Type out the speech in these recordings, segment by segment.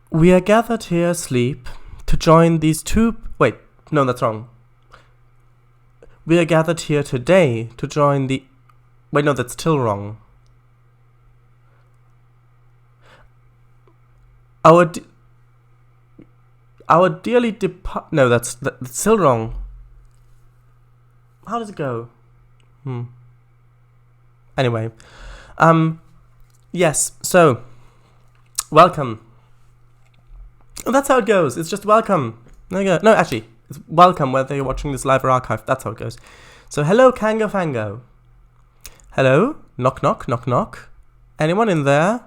We are gathered here asleep to join these two... Wait, no, that's wrong. We are gathered here today to join the... Wait, no, that's still wrong. Our dearly depart... No, that's still wrong. How does it go? Anyway. Yes, so... Welcome. Oh, that's how it goes. It's just welcome. There you go. No, actually, it's welcome whether you're watching this live or archive. That's how it goes. So, hello, Kango Fango. Hello? Knock, knock, knock, knock. Anyone in there?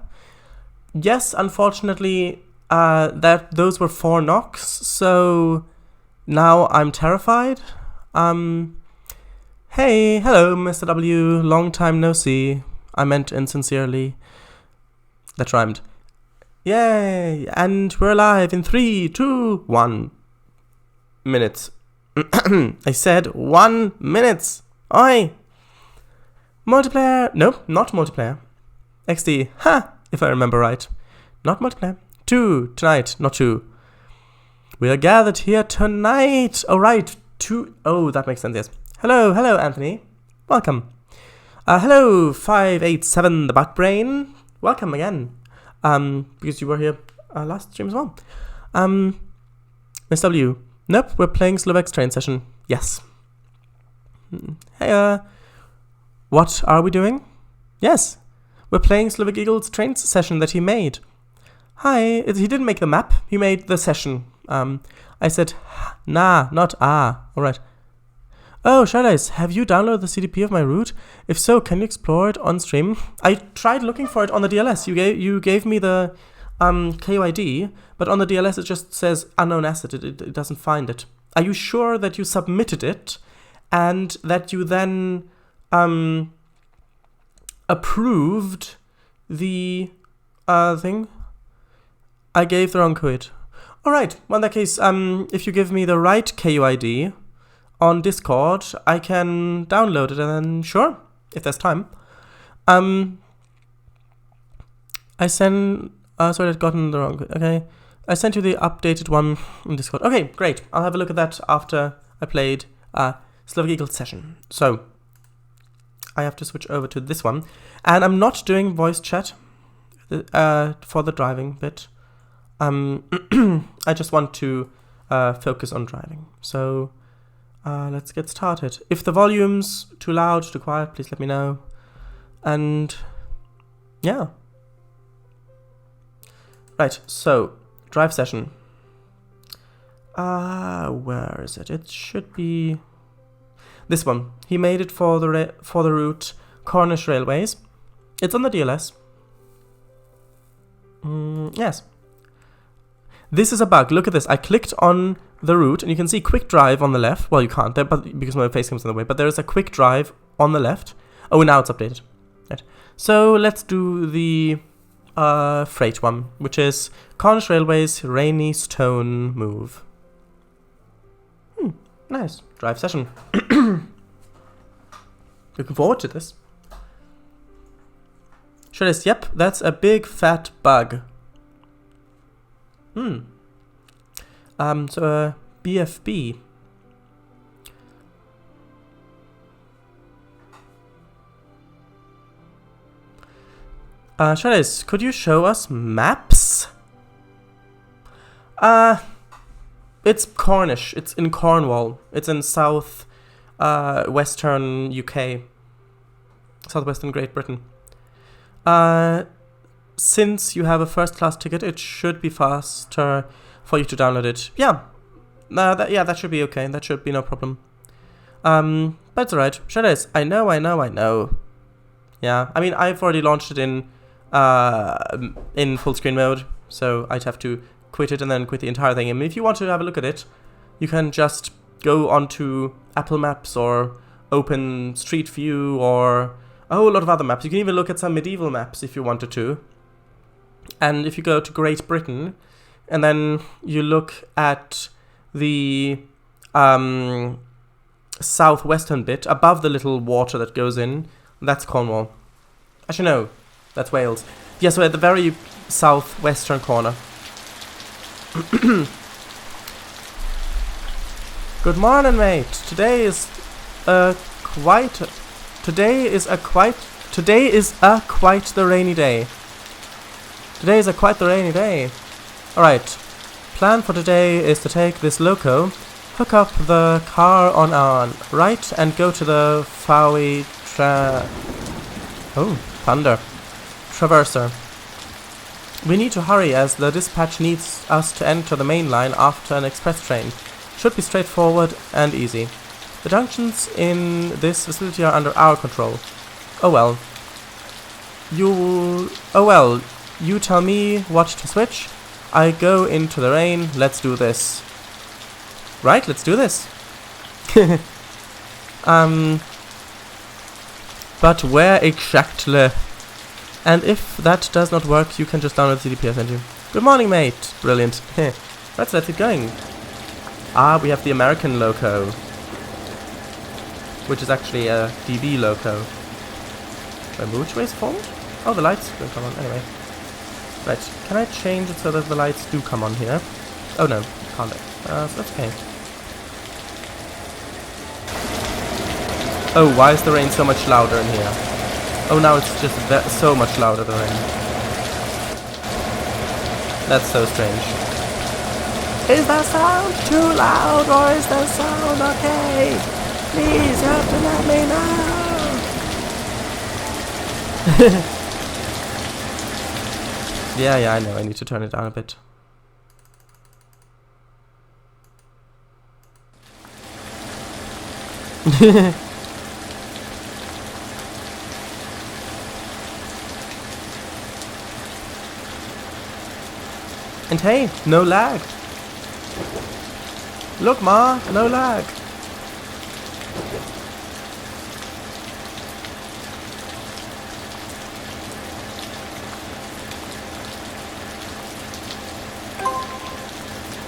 Yes, unfortunately, those were 4 knocks, so now I'm terrified. Hey, hello, Mr. W. Long time no see. I meant insincerely. That rhymed. Yay! And we're live in 3, 2, 1 minutes. I said 1 minute. Oi! Multiplayer. No, not multiplayer. XD. Ha! If I remember right. Not multiplayer. 2 tonight, not 2. We are gathered here tonight. Oh, right. 2. Oh, that makes sense, yes. Hello, hello, Anthony. Welcome. Hello, 587, the Butt Brain. Welcome again. Because you were here last stream as well. Miss W. Nope, we're playing Slovak's Trainz session. Yes. Hey, what are we doing? Yes, we're playing Slovak Eagle's Trainz session that he made. Hi, he didn't make the map, he made the session. I said, nah, not ah. Alright. Oh, Charlize, have you downloaded the CDP of my route? If so, can you explore it on stream? I tried looking for it on the DLS. You gave me the KYD, but on the DLS it just says unknown asset. It doesn't find it. Are you sure that you submitted it and that you then approved the thing? I gave the wrong code. Alright, well in that case, if you give me the right KUID on Discord, I can download it and then, sure, if there's time. I sent, sorry, I've gotten the wrong code. Okay, I sent you the updated one in Discord. Okay, great. I'll have a look at that after I played Slovak Eagle session. So, I have to switch over to this one. And I'm not doing voice chat for the driving bit. I just want to focus on driving. So let's get started. If the volume's too loud, too quiet, please let me know. And yeah. Right, so drive session. Where is it? It should be this one. He made it for the route Cornish Railways. It's on the DLS. Yes. This is a bug. Look at this. I clicked on the route, and you can see quick drive on the left. Well, you can't, but because my face comes in the way. But there is a quick drive on the left. Oh, now it's updated. Right. So let's do the freight one, which is Cornish Railways Rainy Stone Move. Nice. Drive session. Looking forward to this. Sure is. Yep, that's a big fat bug. So BFB. Charlize, could you show us maps? It's Cornish. It's in Cornwall. It's in south western UK. Southwestern Great Britain. Since you have a first class ticket, it should be faster for you to download it. Yeah. That should be okay. That should be no problem. But it's alright. Charlize, I know. Yeah, I mean, I've already launched it in full screen mode, so I'd have to quit it and then quit the entire thing. And if you want to have a look at it, you can just go onto Apple Maps or open Street View or a whole lot of other maps. You can even look at some medieval maps if you wanted to. And if you go to Great Britain, and then you look at the southwestern bit, above the little water that goes in, that's Cornwall. Actually, no, that's Wales. Yeah, so at the very southwestern corner. Good morning, mate. Today is quite the rainy day. Today is quite the rainy day. Alright. Plan for today is to take this loco, hook up the car on our right, and go to the Fowie Thunder Traverser. We need to hurry as the dispatch needs us to enter the main line after an express train. Should be straightforward and easy. The junctions in this facility are under our control. Oh well. You tell me what to switch. I go into the rain. Let's do this. Right, let's do this. But where exactly? And if that does not work, you can just download the CDP I sent you. Good morning, mate. Brilliant. Right, so let's get going. We have the American loco, which is actually a DB loco. Which way is forward? Oh, the lights don't come on. Anyway. Right, can I change it so that the lights do come on here? Oh no, can't. So that's okay. Oh, why is the rain so much louder in here? Oh, now it's just so much louder, the rain. That's so strange. Is the sound too loud or is the sound okay? Please, you have to let me know. Yeah, I know. I need to turn it down a bit. And hey, no lag. Look, Ma, no lag.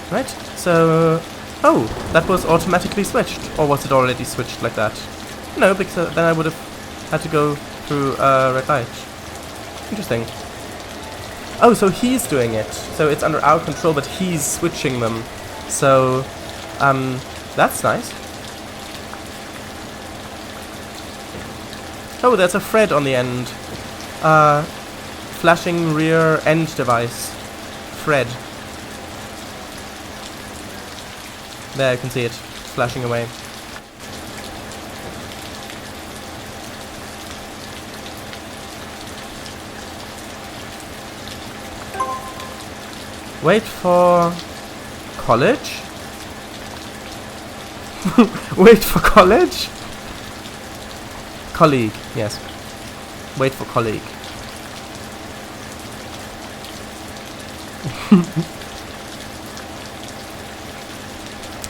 Right, so... Oh, that was automatically switched. Or was it already switched like that? No, because then I would have had to go through a red light. Interesting. Oh, so he's doing it. So it's under our control, but he's switching them. So, that's nice. Oh, there's a Fred on the end. Flashing rear end device. Fred. There, you can see it. Flashing away. Wait for... college? Wait for college? Colleague, yes. Wait for colleague.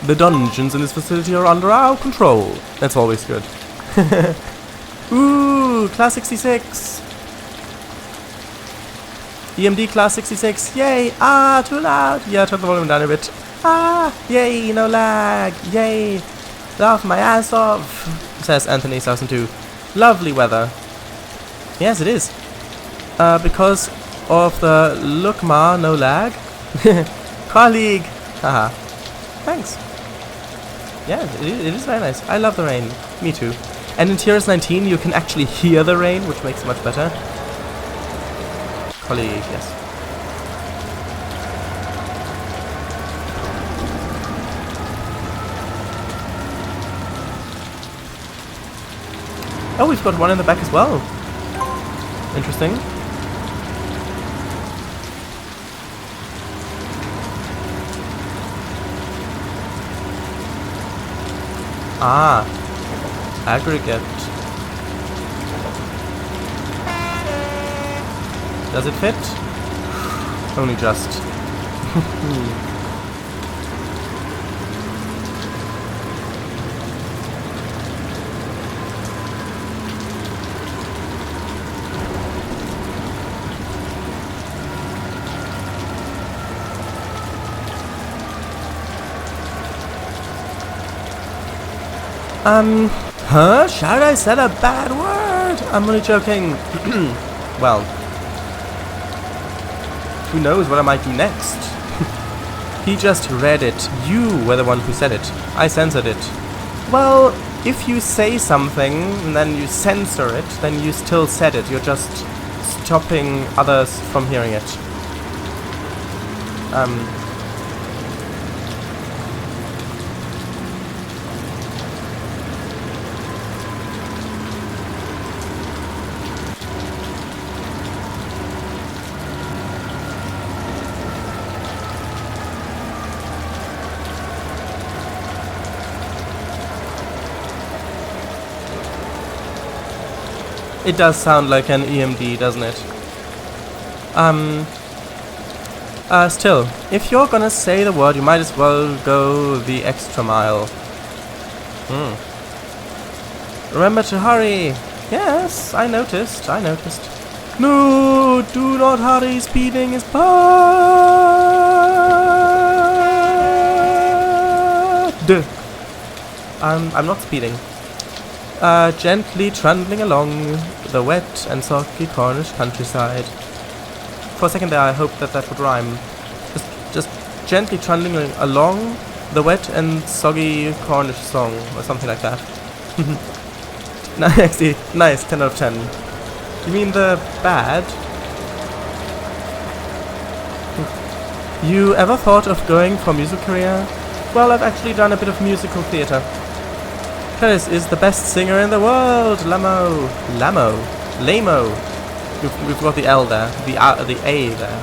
The dungeons in this facility are under our control. That's always good. Ooh, Class 66. EMD Class 66. Yay! Ah, too loud. Yeah, turn the volume down a bit. Ah, yay, no lag. Yay. Laugh my ass off, says Anthony 2002. Lovely weather. Yes, it is. Because of the look, Ma, no lag. Colleague. Haha. Thanks. Yeah, it is very nice. I love the rain. Me too. And in TRS 19 you can actually hear the rain, which makes it much better. Colleague, yes. Oh, we've got one in the back as well. Interesting. Ah, aggregate. Does it fit? Only just. Huh? Shout I said a bad word? I'm only joking. Well, who knows what I might do next? He just read it. You were the one who said it. I censored it. Well, if you say something and then you censor it, then you still said it. You're just stopping others from hearing it. It does sound like an EMD, doesn't it? Still, if you're gonna say the word, you might as well go the extra mile. Remember to hurry! Yes, I noticed. No, do not hurry, speeding is bad! I'm not speeding. Gently trundling along the wet and soggy Cornish countryside. For a second there, I hoped that would rhyme. Just gently trundling along the wet and soggy Cornish song, or something like that. Actually, nice, 10 out of 10. You mean the bad? You ever thought of going for a music career? Well, I've actually done a bit of musical theatre. Trainz is the best singer in the world. Lamo. We've got the L there, the A there.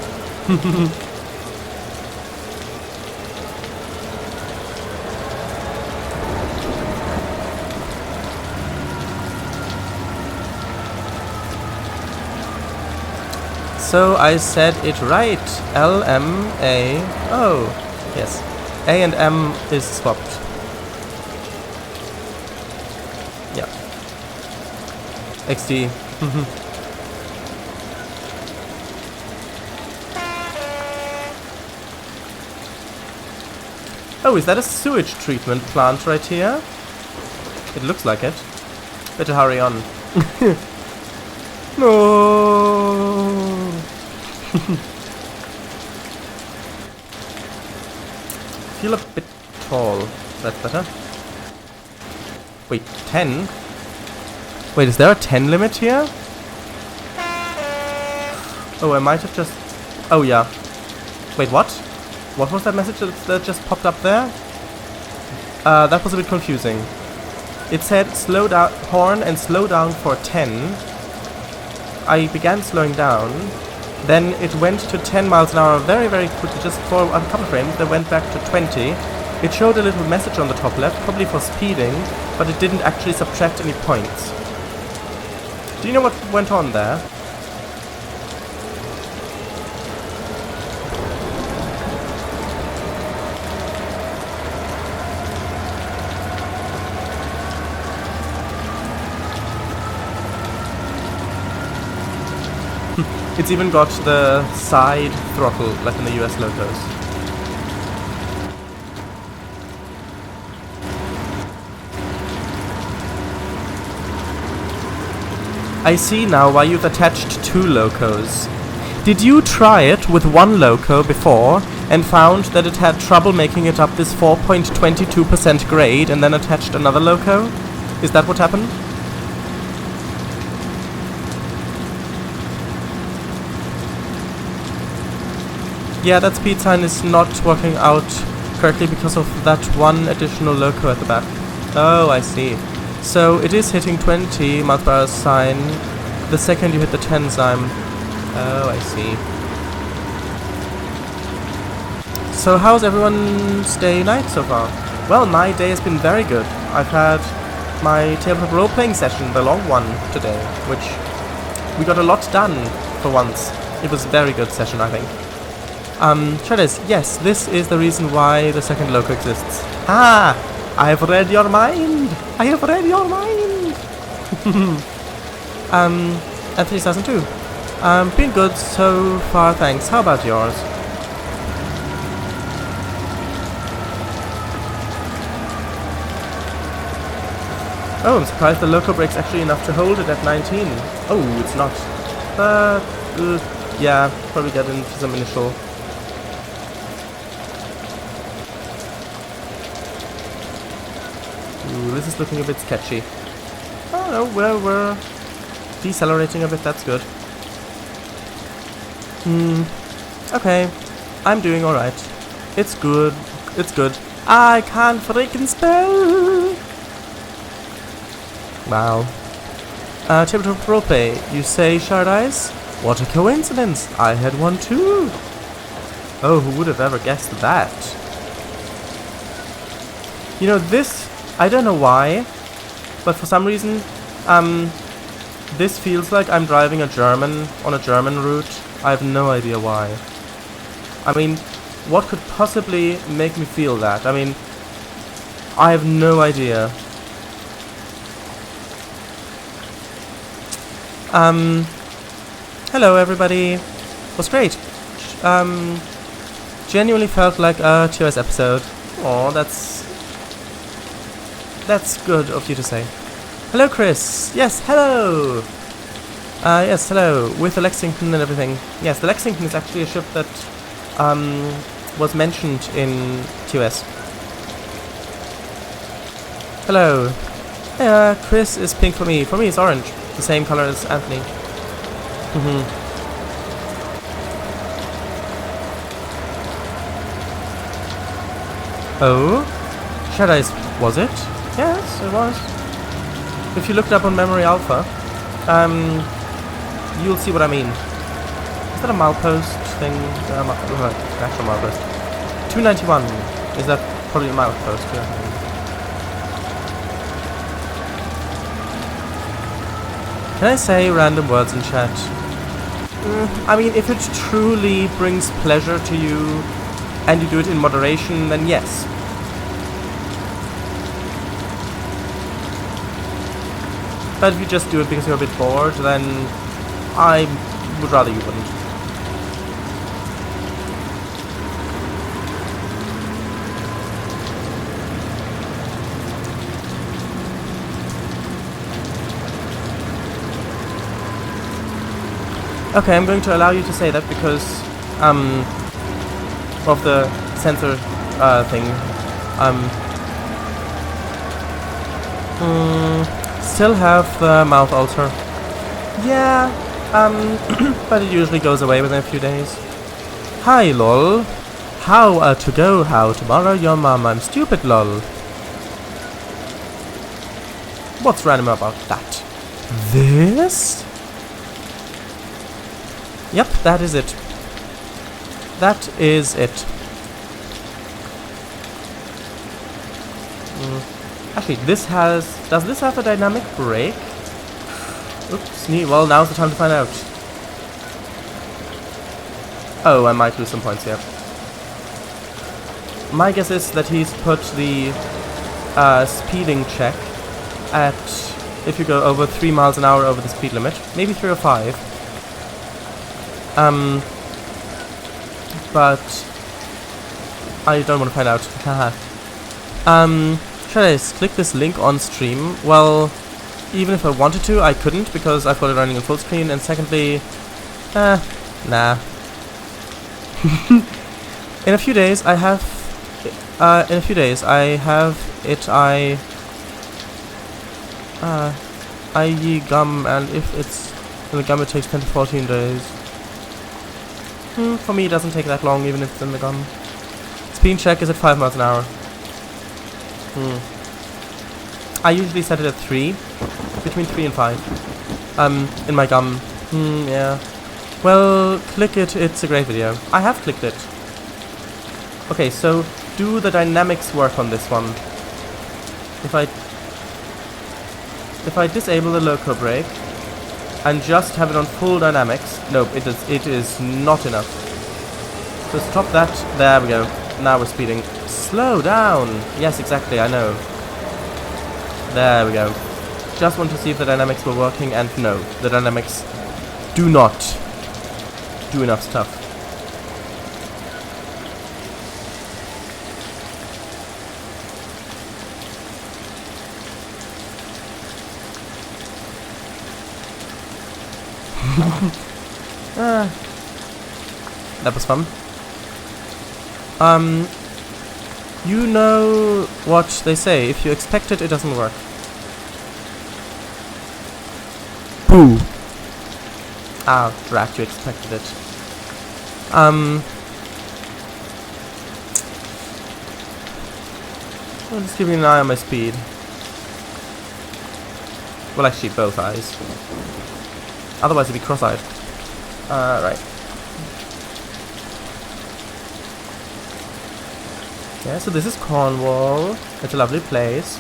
So I said it right. L-M-A-O. Yes. A and M is swapped. Yeah. XD. Oh, is that a sewage treatment plant right here? It looks like it. Better hurry on. No. Feel a bit tall. That's better. Wait, 10? Wait, is there a 10 limit here? Oh, I might have just... Oh, yeah. Wait, what? What was that message that just popped up there? That was a bit confusing. It said slow down, horn and slow down for 10. I began slowing down. Then it went to 10 miles an hour very, very quickly, just for a couple of frames. Then went back to 20. It showed a little message on the top left, probably for speeding, but it didn't actually subtract any points. Do you know what went on there? It's even got the side throttle, like in the US locos. I see now why you've attached 2 locos. Did you try it with 1 loco before and found that it had trouble making it up this 4.22% grade and then attached another loco? Is that what happened? Yeah, that speed sign is not working out correctly because of that 1 additional loco at the back. Oh, I see. So it is hitting 20 miles per hour sign the second you hit the 10 sign. Oh, I see. So how's everyone's day night so far? Well, my day has been very good. I've had my tabletop role-playing session, the long one, today, which we got a lot done for once. It was a very good session, I think. Trainz, yes, this is the reason why the second loco exists. Ah! I've read your mind! I have read your mind! Anthony 2002. Been good so far, thanks. How about yours? Oh, I'm surprised the loco brake's actually enough to hold it at 19. Oh, it's not. But, yeah, probably get into some initial. Ooh, this is looking a bit sketchy. Oh no, we're decelerating a bit, that's good. Okay, I'm doing alright. It's good, it's good. I can't freaking spell! Wow. Tabletop roleplay, you say Shard Eyes? What a coincidence, I had one too! Oh, who would have ever guessed that? You know, this, I don't know why, but for some reason, this feels like I'm driving a German on a German route. I have no idea why. I mean, what could possibly make me feel that? I mean, I have no idea. Hello everybody. It was great. Genuinely felt like a TOS episode. Aw, that's good of you to say. Hello, Chris. Yes, hello. Yes, hello. With the Lexington and everything. Yes, the Lexington is actually a ship that was mentioned in TOS. Hello. Chris is pink for me. For me, it's orange. The same color as Anthony. Oh? Shard Eyes, was it? Yes, it was. If you look it up on Memory Alpha, you'll see what I mean. Is that a milepost thing? Actual milepost. 291. Is that probably a milepost? Yeah. Can I say random words in chat? I mean, if it truly brings pleasure to you, and you do it in moderation, then yes. But if you just do it because you're a bit bored, then I would rather you wouldn't. Okay, I'm going to allow you to say that because of the sensor thing. Still have the mouth ulcer. Yeah, but it usually goes away within a few days. Hi, lol. How to go? How to borrow your mom? I'm stupid, lol. What's random about that? This? Yep, that is it. That is it. Actually, this has... Does this have a dynamic brake? Oops, well, now's the time to find out. Oh, I might lose some points here. My guess is that he's put the speeding check at... If you go over 3 miles an hour over the speed limit. Maybe 3 or 5. But I don't want to find out. Should I click this link on stream? Well, even if I wanted to, I couldn't because I've got it running on full screen. And secondly, nah. In a few days, I have it. I gum, and if it's in the gum, it takes 10 to 14 days. For me, it doesn't take that long, even if it's in the gum. Speed check is at 5 miles an hour. I usually set it at 3, between 3 and 5. In my gum. Yeah. Well, click it. It's a great video. I have clicked it. Okay, so do the dynamics work on this one? If I disable the loco brake and just have it on full dynamics, nope, it is not enough. So stop that. There we go. Now we're speeding. Slow down. Yes, exactly. I know. There we go. Just want to see if the dynamics were working, and no, the dynamics do not do enough stuff. That was fun. You know what they say, if you expect it, it doesn't work. Boo! Ah, drat, you expected it. I'll just give you an eye on my speed. Well, actually, both eyes. Otherwise, it'd be cross-eyed. Right. Yeah, so this is Cornwall. It's a lovely place.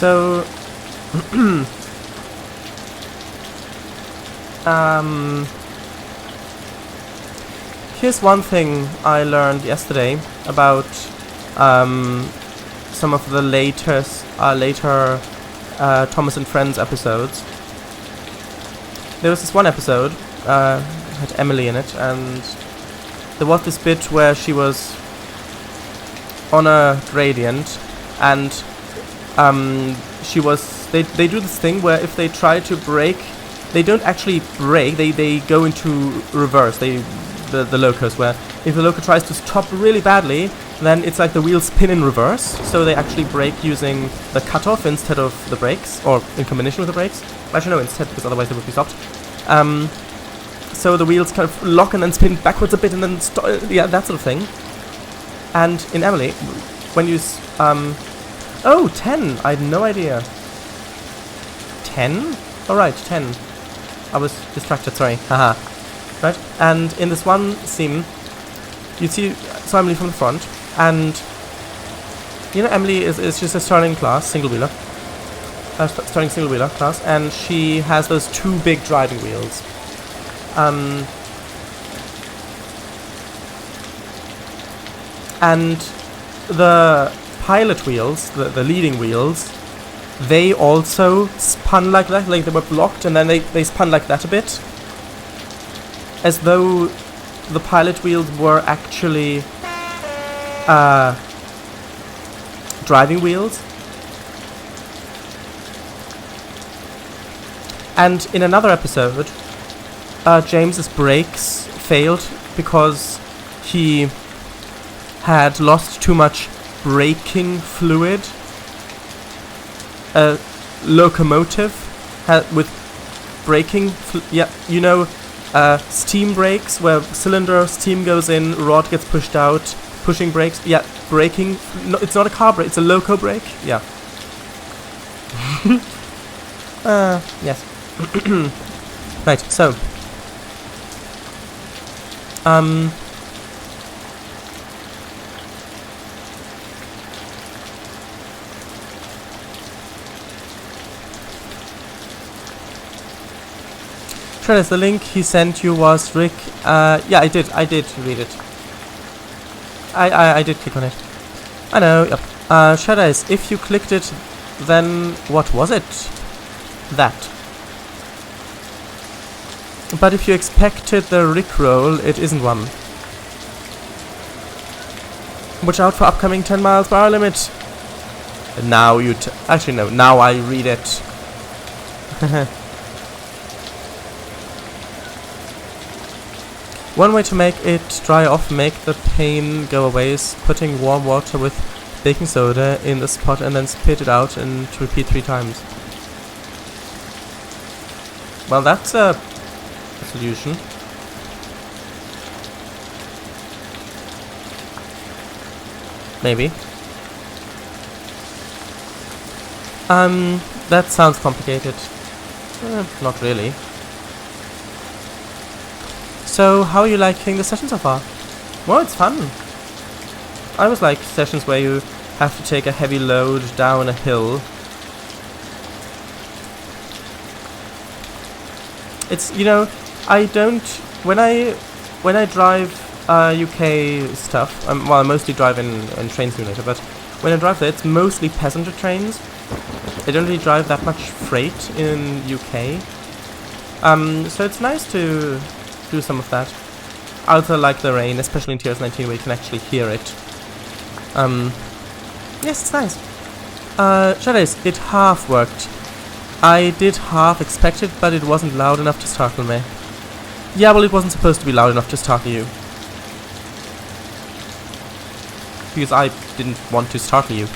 So, here's one thing I learned yesterday about some of the later Thomas and Friends episodes. There was this one episode had Emily in it, and there was this bit where she was on a gradient, and they do this thing where if they try to brake, they don't actually brake, they go into reverse, the locos, where if the loco tries to stop really badly, then it's like the wheels spin in reverse, so they actually brake using the cutoff instead of the brakes, or in combination with the brakes. Actually no, instead, because otherwise they would be stopped. So the wheels kind of lock and then spin backwards a bit and then yeah, that sort of thing. And in Emily, when you oh, 10! I had no idea. 10? Alright, 10. I was distracted, sorry. Haha. Right? And in this one scene, you see Emily from the front, and you know Emily is just a starting class, single-wheeler. Starting single-wheeler class, and she has those two big driving wheels. And the pilot wheels, the leading wheels, they also spun like that, like they were blocked and then they spun like that a bit. As though the pilot wheels were actually driving wheels. And in another episode, James's brakes failed because he had lost too much braking fluid. A locomotive with braking, yeah, you know, steam brakes where cylinder steam goes in, rod gets pushed out, pushing brakes. Yeah, braking. No, it's not a car brake; it's a loco brake. Yeah. Yes. Right. So. Trainz, the link he sent you was Rick. Yeah, I did read it. I did click on it. I know, yep. Trainz, if you clicked it, then what was it? That. But if you expected the Rickroll, it isn't one. Watch out for upcoming 10 miles per hour limit. Now you actually no, now I read it. One way to make it dry off, make the pain go away, is putting warm water with baking soda in the spot and then spit it out and to repeat 3 times. Well, that's a solution. Maybe. That sounds complicated. Not really. So, how are you liking the session so far? Well, it's fun. I always like sessions where you have to take a heavy load down a hill. It's, you know, I don't, when I drive UK stuff, well, I mostly drive in Train Simulator, but when I drive there, it's mostly passenger trains. I don't really drive that much freight in UK. So it's nice to do some of that. I also like the rain, especially in TRS-19 where you can actually hear it. Yes, it's nice. Shadows, it half worked. I did half expect it, but it wasn't loud enough to startle me. Yeah, well, it wasn't supposed to be loud enough to startle you. Because I didn't want to startle you.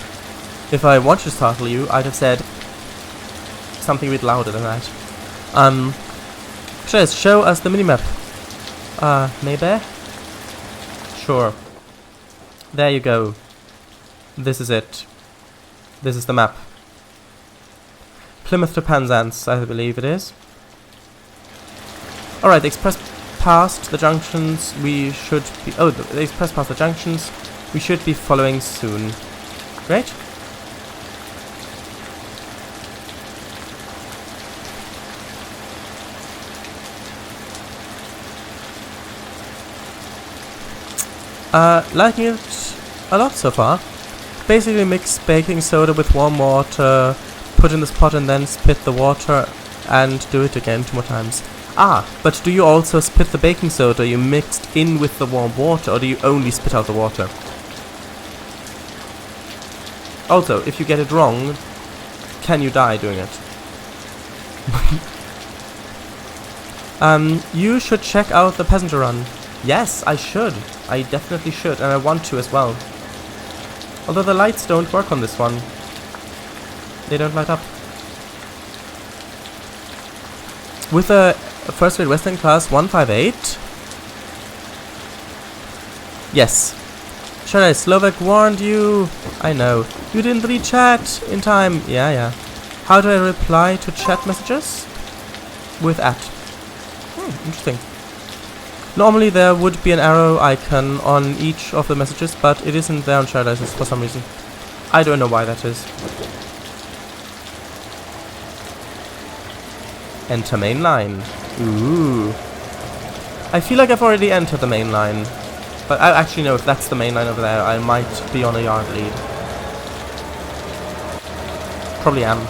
If I wanted to startle you, I'd have said something a bit louder than that. Shadows, show us the minimap. Maybe? Sure. There you go. This is it. This is the map. Plymouth to Penzance, I believe it is. Alright, the express passed the junctions. We should be... Oh, the express passed the junctions. We should be following soon. Great. Liking it a lot so far. Basically mix baking soda with warm water, put in this pot and then spit the water and do it again 2 more times. Ah, but do you also spit the baking soda you mixed in with the warm water, or do you only spit out the water? Also, if you get it wrong, can you die doing it? You should check out the passenger run. Yes, I should. I definitely should, and I want to as well. Although the lights don't work on this one. They don't light up. With a first rate Western class 158? Yes. Shall I? Slovak warned you. I know. You didn't read chat in time. Yeah. How do I reply to chat messages? With @ interesting. Normally there would be an arrow icon on each of the messages, but it isn't there on Sharedizes for some reason. I don't know why that is. Enter main line. Ooh. I feel like I've already entered the main line. But I actually know if that's the main line over there, I might be on a yard lead. Probably am.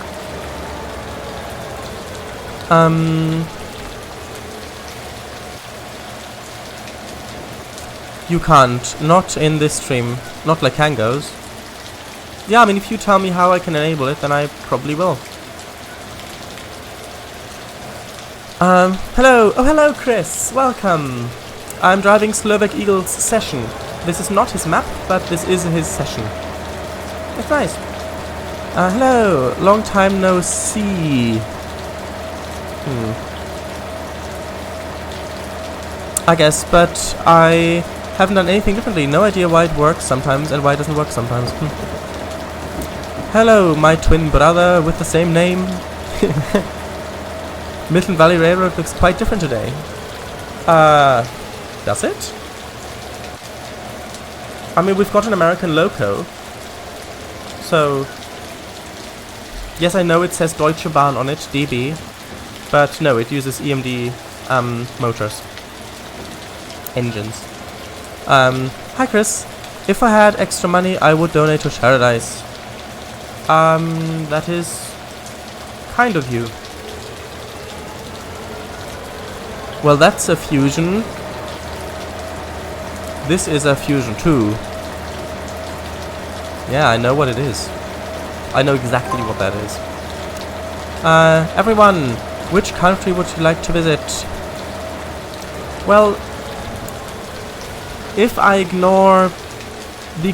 You can't. Not in this stream. Not like Kango's. Yeah, I mean, if you tell me how I can enable it, then I probably will. Hello. Oh, hello, Chris. Welcome. I'm driving Slovak Eagle's session. This is not his map, but this is his session. That's nice. Hello. Long time no see. I guess, but I haven't done anything differently. No idea why it works sometimes and why it doesn't work sometimes. Hello, my twin brother with the same name. Midland Valley Railroad looks quite different today. Does it? I mean, we've got an American loco. So, yes, I know it says Deutsche Bahn on it, DB. But no, it uses EMD motors. Engines. Hi Chris. If I had extra money, I would donate to Paradise. That is kind of you. Well, that's a fusion. This is a fusion too. Yeah, I know what it is. I know exactly what that is. Everyone, which country would you like to visit? Well, if I ignore the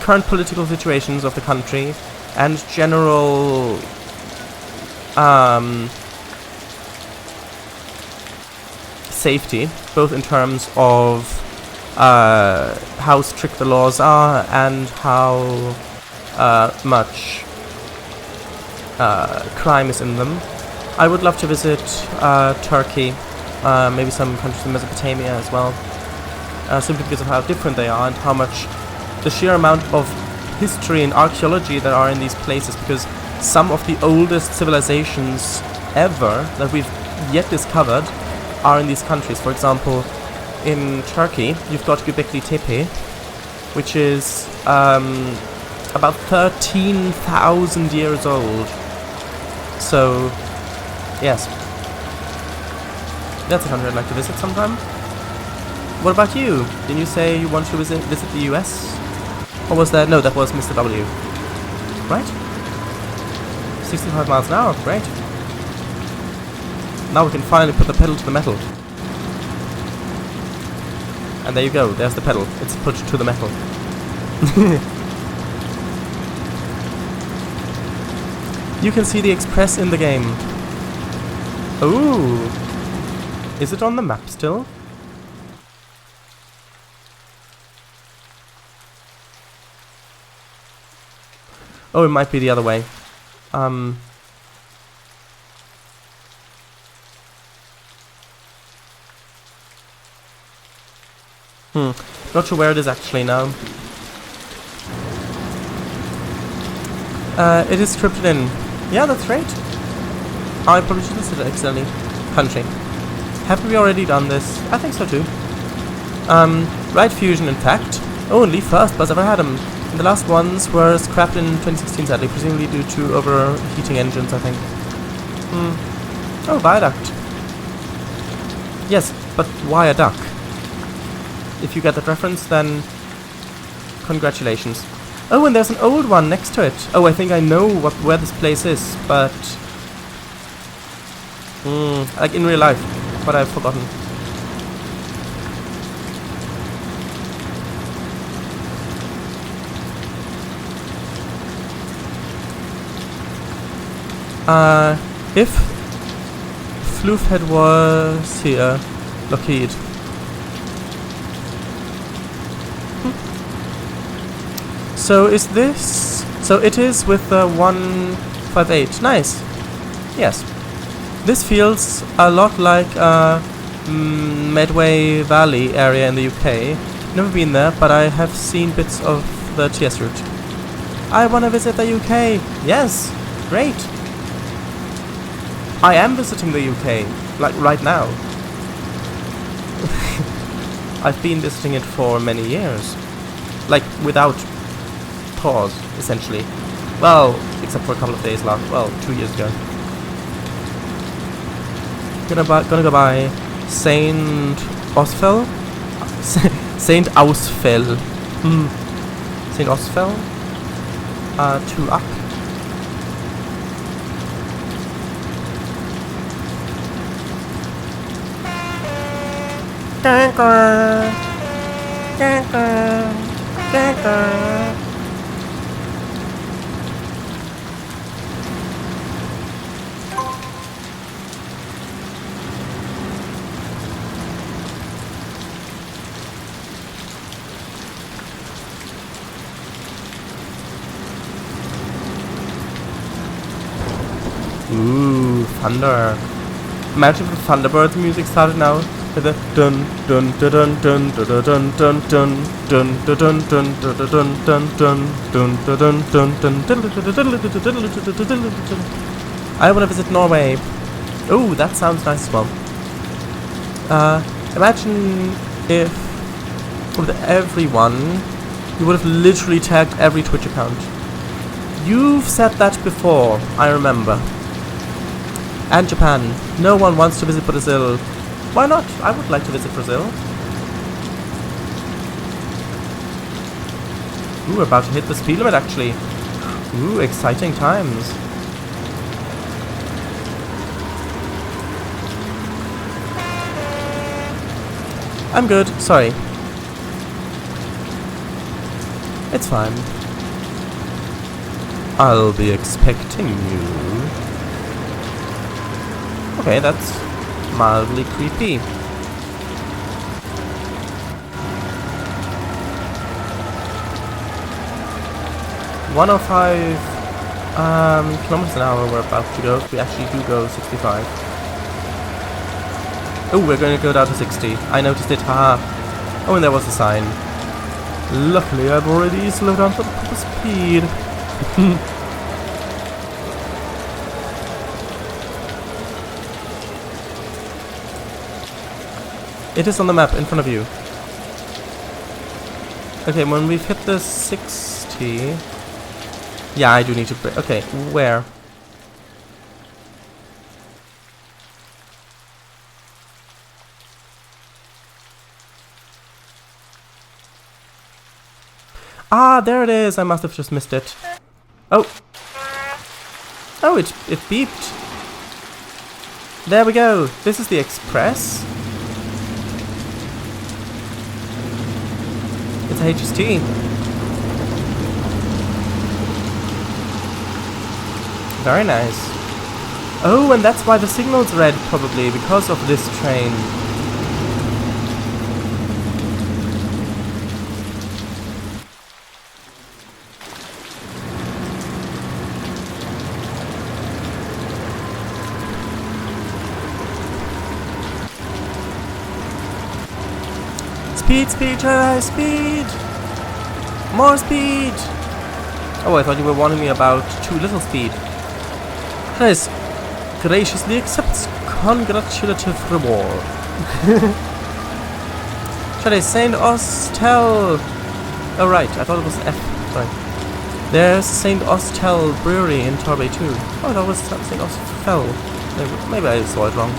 current political situations of the country and general safety, both in terms of how strict the laws are and how much crime is in them, I would love to visit Turkey, maybe some countries in Mesopotamia as well. Simply because of how different they are and how much the sheer amount of history and archaeology that are in these places, because some of the oldest civilizations ever that we've yet discovered are in these countries. For example, in Turkey, you've got Göbekli Tepe, which is about 13,000 years old. So, yes. That's a country I'd like to visit sometime. What about you? Didn't you say you want to visit the US? Or was that... No, that was Mr. W. Right? 65 miles an hour, great. Now we can finally put the pedal to the metal. And there you go, there's the pedal. It's put to the metal. You can see the Express in the game. Ooh. Is it on the map still? Oh, it might be the other way. Not sure where it is actually now. It is scripted in. Yeah, that's right. I probably should have said it accidentally. Country. Have we already done this? I think so too. Right fusion, in fact. Only first bus ever had them. And the last ones were scrapped in 2016, sadly, presumably due to overheating engines, I think. Oh, viaduct. Yes, but why a duck? If you get that reference, then congratulations. Oh, and there's an old one next to it. Oh, I think I know where this place is, but like in real life, but I've forgotten. If Floofhead was here, Lockheed. So is this... So it is with the 158. Nice. Yes. This feels a lot like Medway Valley area in the UK. Never been there, but I have seen bits of the TS route. I want to visit the UK. Yes. Great. I am visiting the UK, like right now. I've been visiting it for many years. Like, without pause, essentially. Well, except for a couple of days last, 2 years ago. Gonna go by Saint Osfel? Saint Ausfell. Saint Osfell? To up. Ooh, thunder. Imagine if the Thunderbirds music started now with a dun dun dun dun dun dun dun dun dun dun dun dun dun dun dun dun. I want to visit Norway. Oh, that sounds nice as well. Imagine if with everyone you would have literally tagged every Twitch account. You've said that before, I remember. And Japan. No one wants to visit Brazil. Why not? I would like to visit Brazil. Ooh, we're about to hit the speed limit actually. Ooh, exciting times. I'm good, sorry. It's fine. I'll be expecting you. Okay, that's mildly creepy. (105 kilometers an hour we're about to go. We actually do go 65. Oh, we're going to go down to 60. I noticed it, haha. Oh, and there was a sign. Luckily, I've already slowed down for the proper speed. It is on the map in front of you. Okay, when we've hit the 60... Yeah, I do need to brake. Okay, where? Ah, there it is. I must have just missed it. Oh. Oh, it beeped. There we go. This is the express. It's a HST. Very nice. Oh, and that's why the signal's red, probably, because of this train. Speed, speed, speed! More speed! Oh, I thought you were warning me about too little speed. Trainz graciously accepts congratulative reward. Trainz Saint Austell. Oh right, I thought it was F. Sorry. There's Saint Austell Brewery in Torbay too. Oh, that was Saint Austell. Maybe I saw it wrong.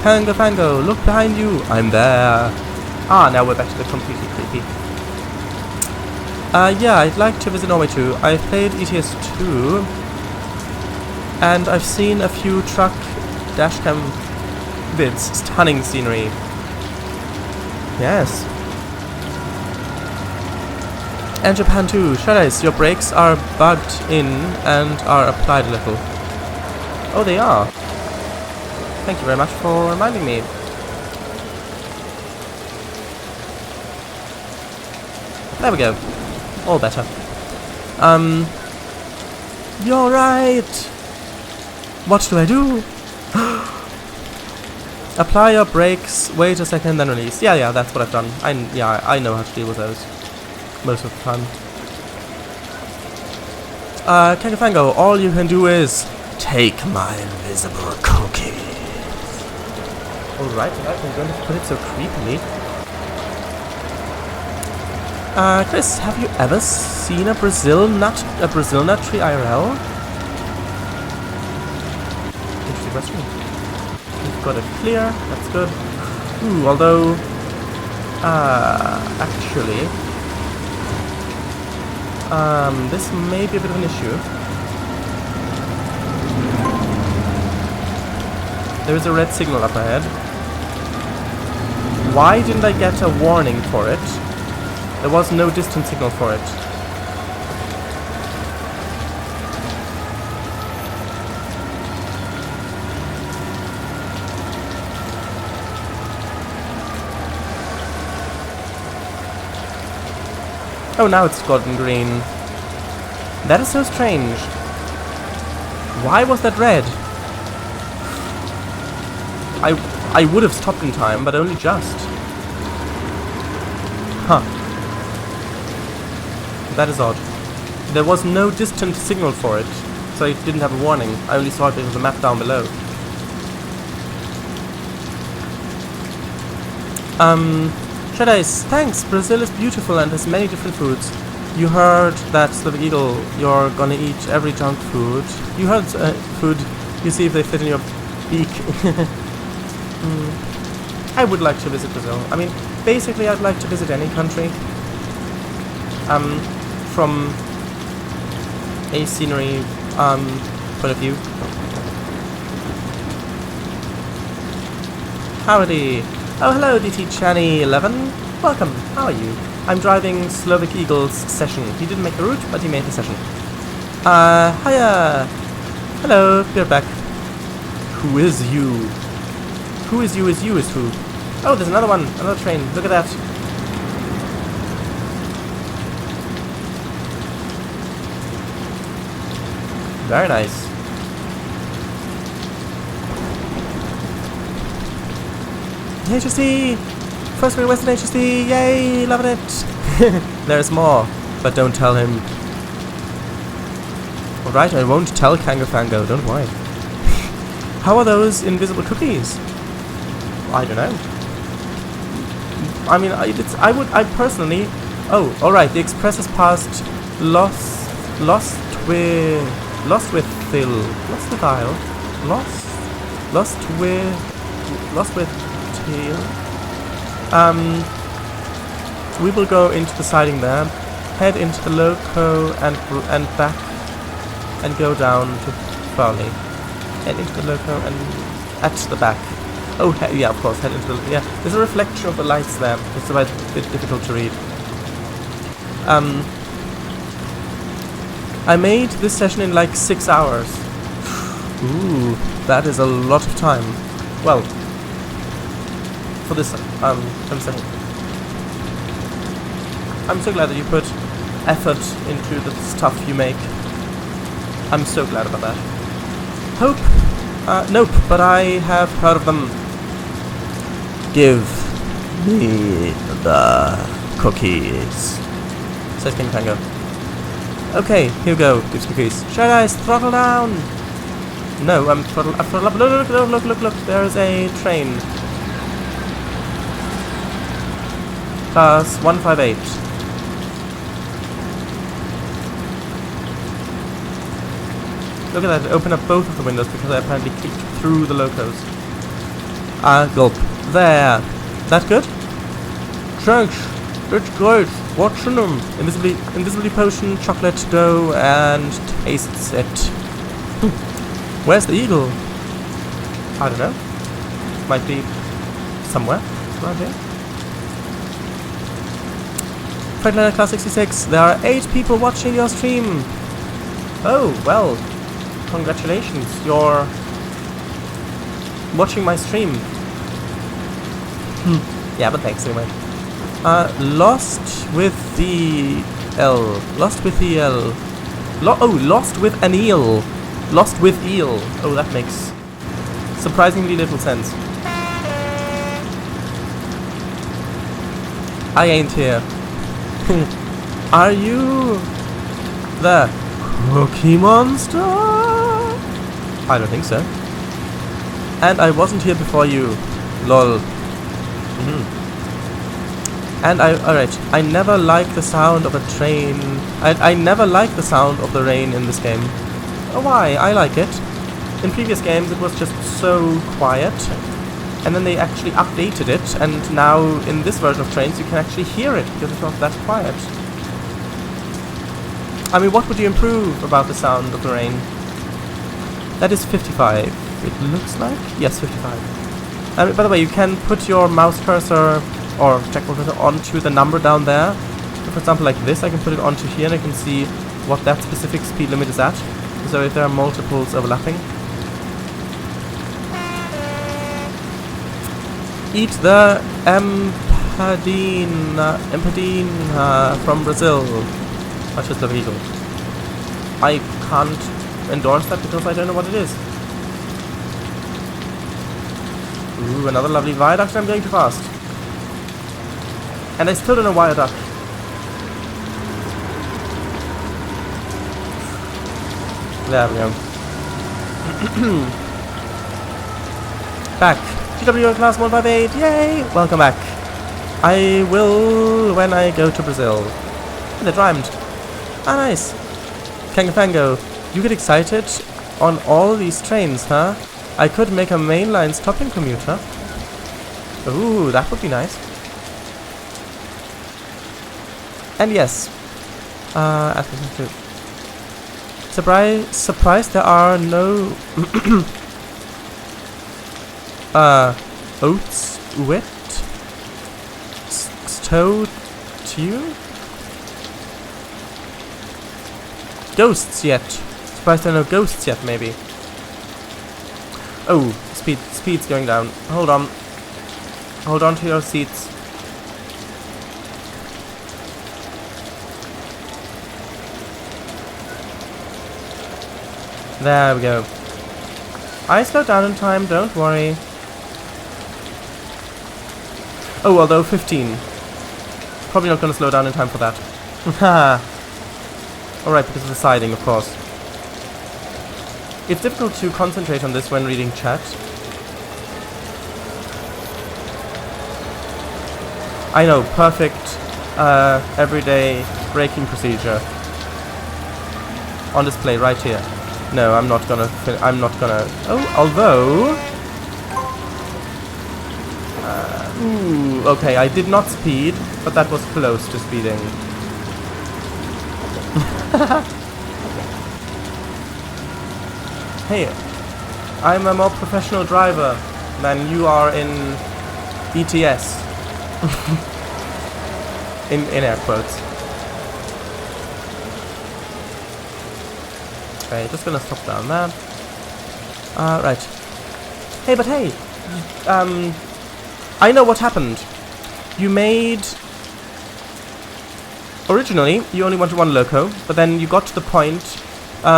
Fango, Fango, look behind you. I'm there. Ah, now we're back to the completely creepy. Yeah, I'd like to visit Norway too. I've played ETS 2, and I've seen a few truck dashcam vids. Stunning scenery. Yes. And Japan too. Trainz, your brakes are bugged in and are applied a little. Oh, they are. Thank you very much for reminding me. There we go. All better. You're right! What do I do? Apply your brakes, wait a second, then release. Yeah, that's what I've done. I know how to deal with those. Most of the time. Kangafango, all you can do is take my invisible cookie. Alright, I'm going to put it so creepily. Chris, have you ever seen a Brazil nut tree IRL? Interesting question. We've got it clear, that's good. Ooh, although, actually, this may be a bit of an issue. There is a red signal up ahead. Why didn't I get a warning for it? There was no distance signal for it. Oh, now it's golden green. That is so strange. Why was that red? I would have stopped in time, but only just. Huh. That is odd. There was no distant signal for it, so it didn't have a warning. I only saw it because of the map down below. Trainz, thanks! Brazil is beautiful and has many different foods. You heard that, Slavic Eagle, you're gonna eat every junk food. You heard food, you see if they fit in your beak. I would like to visit Brazil. I mean, basically I'd like to visit any country. From a scenery point of view. Howdy! Oh, hello, DT Channy 11. Welcome. How are you? I'm driving Slavic Eagle's session. He didn't make the route, but he made the session. Hiya! Hello, you're back. Who is you? Who is you is you is who? Oh, there's another one. Another train. Look at that. Very nice. HST! First Great Western HST! Yay! Loving it! There's more, but don't tell him. Alright, I won't tell Kangafango, don't worry. How are those invisible cookies? I don't know. I mean, I personally... Oh, alright, the express has passed Lost with Tail. We will go into the siding there, head into the loco and back, and go down to Farley. Head into the loco and at the back. Oh, yeah, of course, head into the... Yeah, there's a reflection of the lights there. It's a bit difficult to read. I made this session in like 6 hours. Ooh, that is a lot of time. Well, for this session. I'm so glad that you put effort into the stuff you make. I'm so glad about that. Hope? Nope, but I have heard of them. Give me the cookies, says King Tango. Okay, here we go, gives cookies. Shy Guys, throttle down! No, throttle up. Look, there's a train. Class 158. Look at that, open up both of the windows because I apparently kicked through the locos. Gulp. There. That good? Trainz, it's great. Watching them. Invisibly potion, chocolate, go and tastes it. Where's the eagle? I don't know. Might be somewhere around here. Freightliner Class 66. There are 8 people watching your stream. Oh, well. Congratulations. You're watching my stream. Yeah, but thanks anyway. Lost with the L. Lost with the L. Lost with an eel. Lost with eel. Oh, that makes surprisingly little sense. I ain't here. Are you the Cookie Monster? I don't think so. And I wasn't here before you. Lol. And alright, I never like the sound of a train. I never like the sound of the rain in this game. Oh, why? I like it. In previous games it was just so quiet. And then they actually updated it, and now in this version of Trainz you can actually hear it because it's not that quiet. I mean, what would you improve about the sound of the rain? That is 55, it looks like? Yes, 55. By the way, you can put your mouse cursor or checkpoint cursor onto the number down there. So for example, like this, I can put it onto here and I can see what that specific speed limit is at. So if there are multiples overlapping. Eat the empadina from Brazil. Much as the eagle. I can't endorse that because I don't know what it is. Ooh, another lovely viaduct. I'm going too fast. And I still don't know why I duck. There we go. Back. GW Class 158. Yay! Welcome back. I will when I go to Brazil. And it rhymed. Ah, nice. Kangafango, you get excited on all these trains, huh? I could make a mainline stopping commuter. Ooh, that would be nice. And yes. Surprise there are no oats wet stowed too? Ghosts yet. Surprised there are no ghosts yet, maybe. Oh, speed's going down. Hold on. Hold on to your seats. There we go. I slowed down in time, don't worry. Oh, although 15. Probably not gonna slow down in time for that. Alright, because of the siding, of course. It's difficult to concentrate on this when reading chat. I know, perfect everyday braking procedure. On display right here. No, I'm not gonna... Oh, although... ooh, okay, I did not speed, but that was close to speeding. Hey, I'm a more professional driver than you are in ETS. in air quotes. Okay, just gonna stop down there. Right. Hey, but hey! I know what happened. You made... Originally, you only wanted one loco, but then you got to the point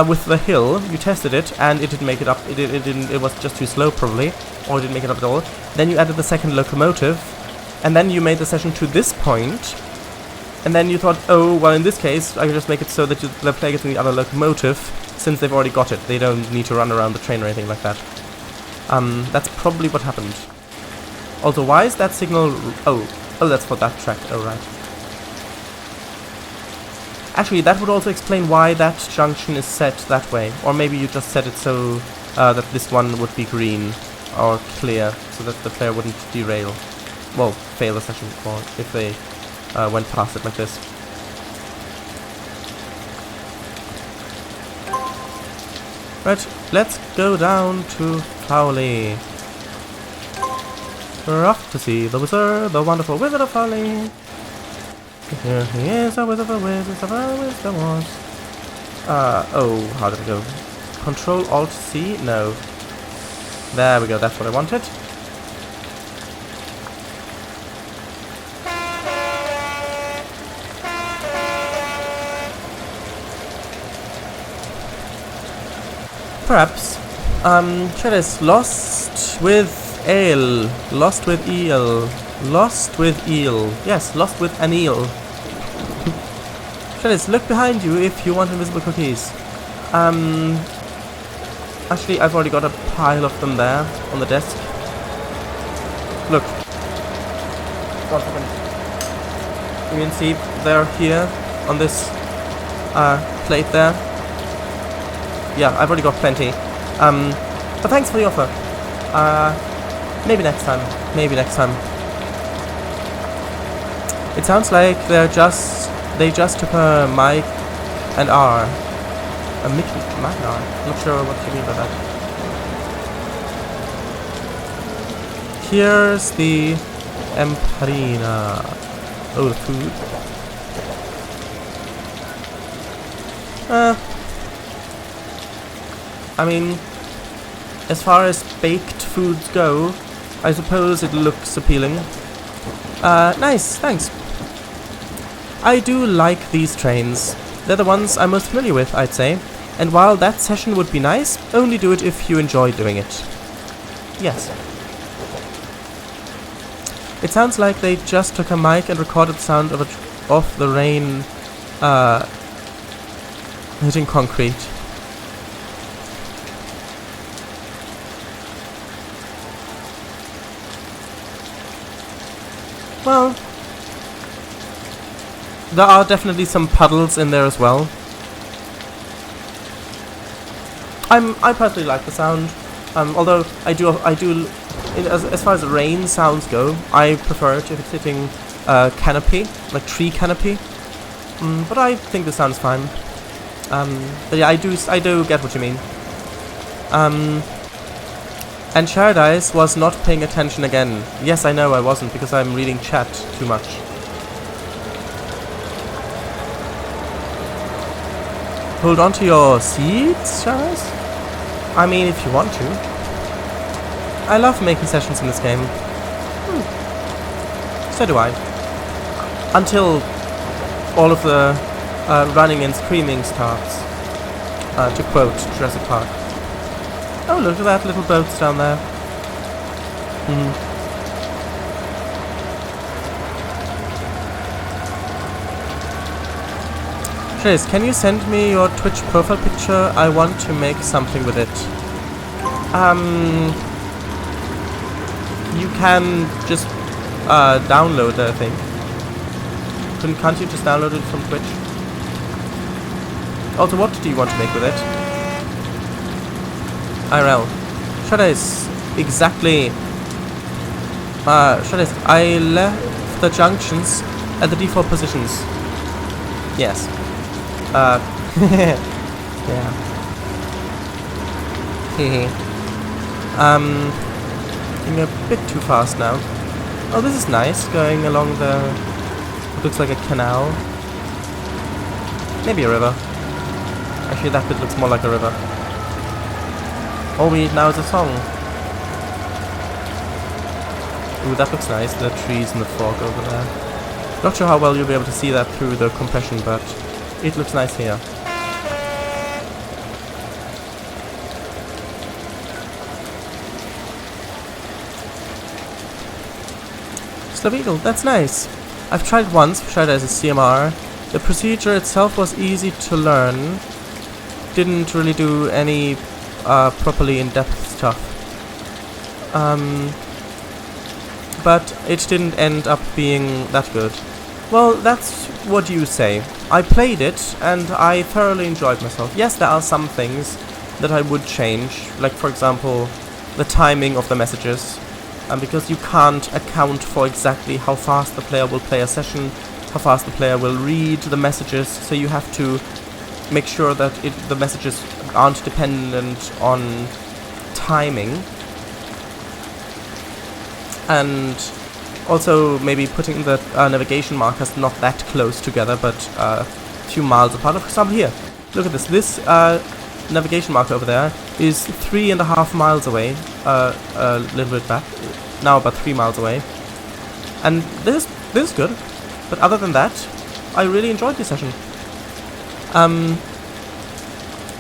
with the hill, you tested it, and it didn't make it up. It was just too slow, probably, or it didn't make it up at all. Then you added the second locomotive, and then you made the session to this point, and then you thought, oh, well, in this case, I can just make it so that the player gets in the other locomotive, since they've already got it. They don't need to run around the train or anything like that. That's probably what happened. Also, why is that signal... Oh, that's for that track. Oh, right. Actually, that would also explain why that junction is set that way. Or maybe you just set it so that this one would be green or clear, so that the player wouldn't derail. Well, fail the session, or if they went past it like this. Right, let's go down to Fowley. We're off to see the wizard, the wonderful Wizard of Fowley. Here he is, a wizard of the wizards of the wisdom was. Oh, how did it go? Control Alt C? No. There we go, that's what I wanted. Perhaps. Trainz, lost with ale. Lost with eel. Lost with eel. Yes, lost with an eel. Trainz, look behind you if you want invisible cookies. Actually, I've already got a pile of them there on the desk. Look. 1 second. You can see they're here on this plate there. Yeah, I've already got plenty. But thanks for the offer. Maybe next time. Maybe next time. It sounds like they just took a Mike and R. A Mickey, Mike and R. Not sure what you mean by that. Here's the empanada. Oh, the food. I mean, as far as baked foods go, I suppose it looks appealing. Nice, thanks. I do like these trains. They're the ones I'm most familiar with, I'd say. And while that session would be nice, only do it if you enjoy doing it. Yes. It sounds like they just took a mic and recorded the sound of the rain hitting concrete. Well, there are definitely some puddles in there as well. I personally like the sound, although I do as far as the rain sounds go, I prefer it if it's hitting canopy, like tree canopy. But I think the sound's fine. But yeah, I do get what you mean. And Paradise was not paying attention again. Yes, I know I wasn't, because I'm reading chat too much. Hold on to your seats, Paradise? I mean, if you want to. I love making sessions in this game. So do I. Until all of the running and screaming starts. To quote Jurassic Park. Oh, look at that, little boats down there. Trace, can you send me your Twitch profile picture? I want to make something with it. You can just download it, I think. Can't you just download it from Twitch? Also, what do you want to make with it? IRL. Trace, exactly. Trace, I left the junctions at the default positions. Yes. Yeah. Hehe. Going a bit too fast now. Oh, this is nice, going along the... It looks like a canal. Maybe a river. Actually, that bit looks more like a river. All we need now is a song. Ooh, that looks nice, the trees and the fog over there. Not sure how well you'll be able to see that through the compression, but it looks nice here. Eagle, that's nice. I've tried once, tried as a CMR. The procedure itself was easy to learn. Didn't really do any properly in-depth stuff. But it didn't end up being that good. Well, that's what you say. I played it and I thoroughly enjoyed myself. Yes, there are some things that I would change, like for example, the timing of the messages. Because you can't account for exactly how fast the player will play a session, how fast the player will read the messages, so you have to make sure that the messages aren't dependent on timing. And also maybe putting the navigation markers not that close together, but a few miles apart. For example, here, look at this. This navigation marker over there is 3.5 miles away, a little bit back, now about 3 miles away, and this is good. But other than that, I really enjoyed this session.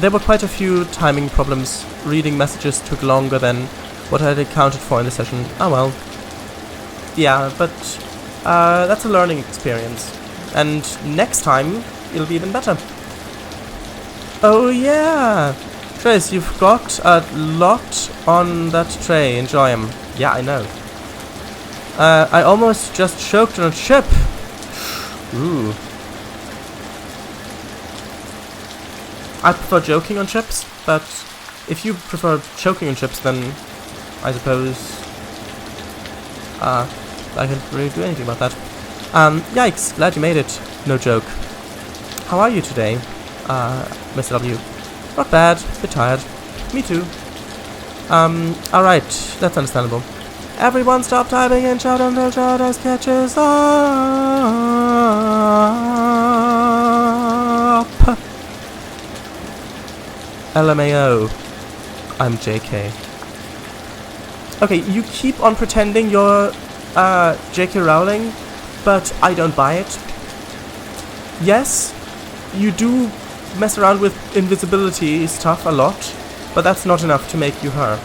There were quite a few timing problems. Reading messages took longer than what I had accounted for in the session. Oh well. Yeah, but that's a learning experience, and next time it'll be even better. Oh yeah! Trace, you've got a lot on that tray. Enjoy 'em. Yeah, I know. I almost just choked on a chip. Ooh. I prefer joking on chips, but if you prefer choking on chips, then I suppose I can't really do anything about that. Yikes, glad you made it. No joke. How are you today, Mr. W? Not bad, bit tired. Me too. Alright, that's understandable. Everyone stop typing and shout until Shadows catches up. LMAO. I'm JK. Okay, you keep on pretending you're J.K. Rowling, but I don't buy it. Yes, you do mess around with invisibility stuff a lot, but that's not enough to make you her.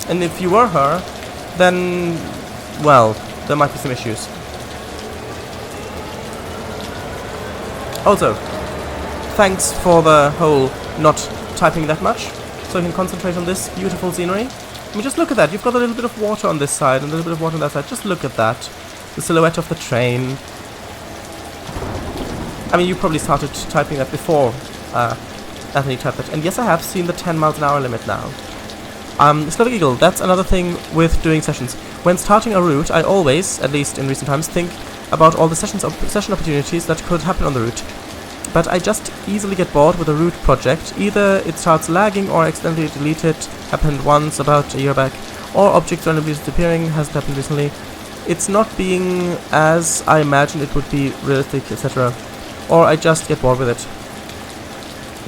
And if you were her, then, well, there might be some issues. Also, thanks for the whole not typing that much, so I can concentrate on this beautiful scenery. I mean, just look at that. You've got a little bit of water on this side and a little bit of water on that side. Just look at that. The silhouette of the train. I mean, you probably started typing that before Anthony typed it. And yes, I have seen the 10 miles an hour limit now. Slavic Eagle, that's another thing with doing sessions. When starting a route, I always, at least in recent times, think about all the session opportunities that could happen on the route. But I just easily get bored with a route project. Either it starts lagging or accidentally deleted, happened once about a year back, or objects randomly disappearing, hasn't happened recently. It's not being as I imagined it would be, realistic, etc. Or I just get bored with it.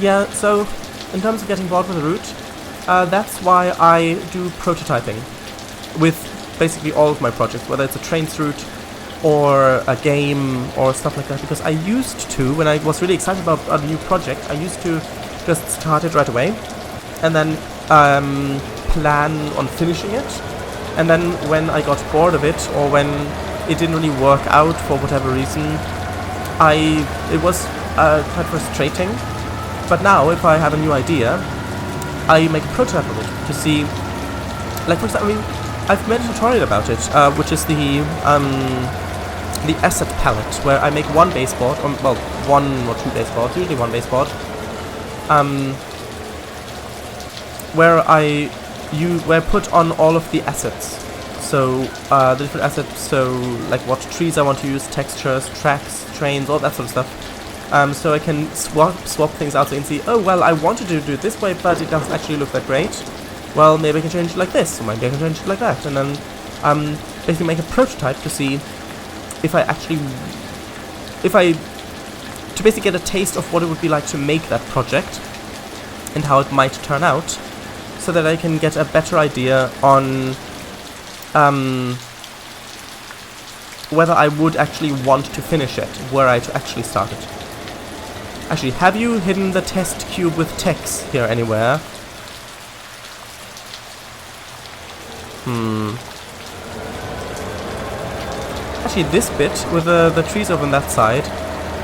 Yeah, so in terms of getting bored with a route, that's why I do prototyping with basically all of my projects, whether it's a Trainz route or a game or stuff like that, because I used to, when I was really excited about a new project, I used to just start it right away and then plan on finishing it, and then when I got bored of it or when it didn't really work out for whatever reason, it was quite frustrating. But now, if I have a new idea, I make a prototype of it to see. Like for example, I mean, I've made a tutorial about it, which is the asset palette, where I make one baseboard, or well, one or two baseboards, usually one baseboard, where I put on all of the assets. So the different assets, so like what trees I want to use, textures, tracks, trains, all that sort of stuff. So I can swap things out so you can see, oh well, I wanted to do it this way, but it doesn't actually look that great. Well, maybe I can change it like this, or maybe I can change it like that, and then basically make a prototype to see if to basically get a taste of what it would be like to make that project and how it might turn out, so that I can get a better idea on whether I would actually want to finish it, were I to actually start it. Actually, have you hidden the test cube with text here anywhere? Actually, this bit with the trees over on that side,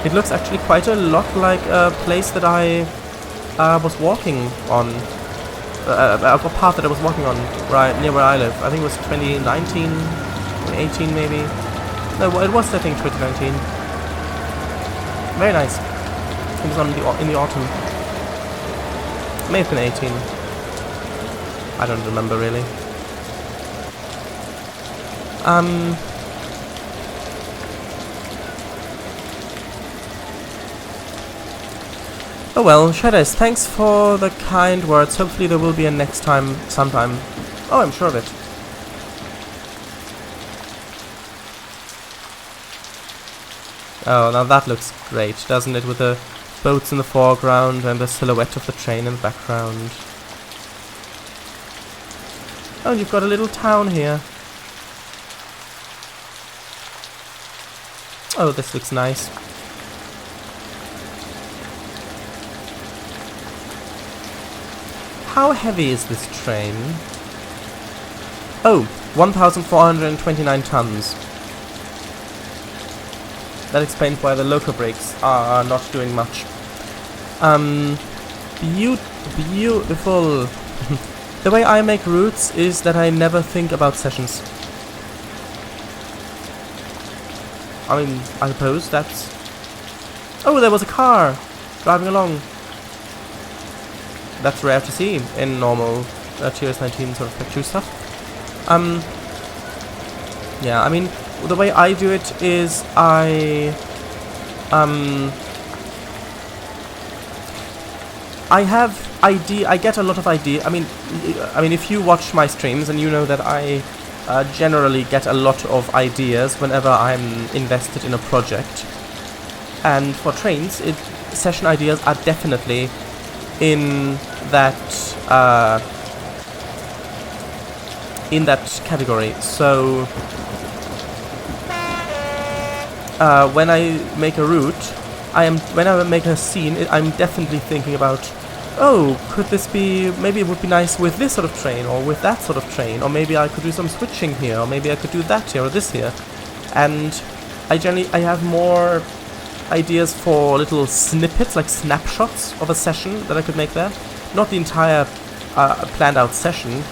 it looks actually quite a lot like a place that I was walking on, a path that I was walking on right near where I live. I think it was 2019, 2018 maybe. No, it was I think 2019. Very nice. It was in the autumn. May have been 18. I don't remember really. Oh well, Shadows, thanks for the kind words. Hopefully there will be a next time, sometime. Oh, I'm sure of it. Oh, now that looks great, doesn't it? With the boats in the foreground and the silhouette of the train in the background. Oh, and you've got a little town here. Oh, this looks nice. How heavy is this train? Oh, 1,429 tons. That explains why the loco brakes are not doing much. Beautiful. The way I make routes is that I never think about sessions. I mean, I suppose that's... Oh, there was a car driving along. That's rare to see in normal TOS-19 sort of picture stuff. Yeah, I mean, the way I do it is I get a lot of idea. I mean, if you watch my streams and you know that I generally get a lot of ideas whenever I'm invested in a project. And for Trainz, session ideas are definitely in that category. So when I make a route, when I make a scene, I'm definitely thinking about, oh, could this be, maybe it would be nice with this sort of train, or with that sort of train, or maybe I could do some switching here, or maybe I could do that here, or this here. And I have more ideas for little snippets, like snapshots of a session that I could make there. Not the entire planned out session,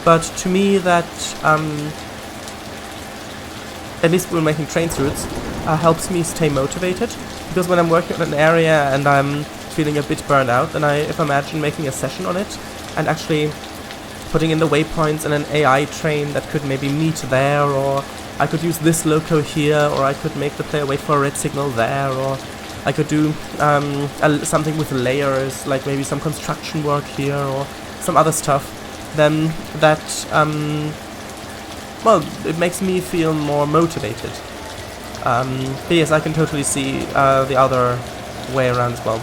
but to me that, at least when making Trainz routes, helps me stay motivated. Because when I'm working on an area and I'm feeling a bit burned out, then if I imagine making a session on it and actually putting in the waypoints and an AI train that could maybe meet there, or I could use this loco here, or I could make the player wait for a red signal there, or I could do something with layers, like maybe some construction work here or some other stuff, then that, well, it makes me feel more motivated. But yes, I can totally see the other way around as well.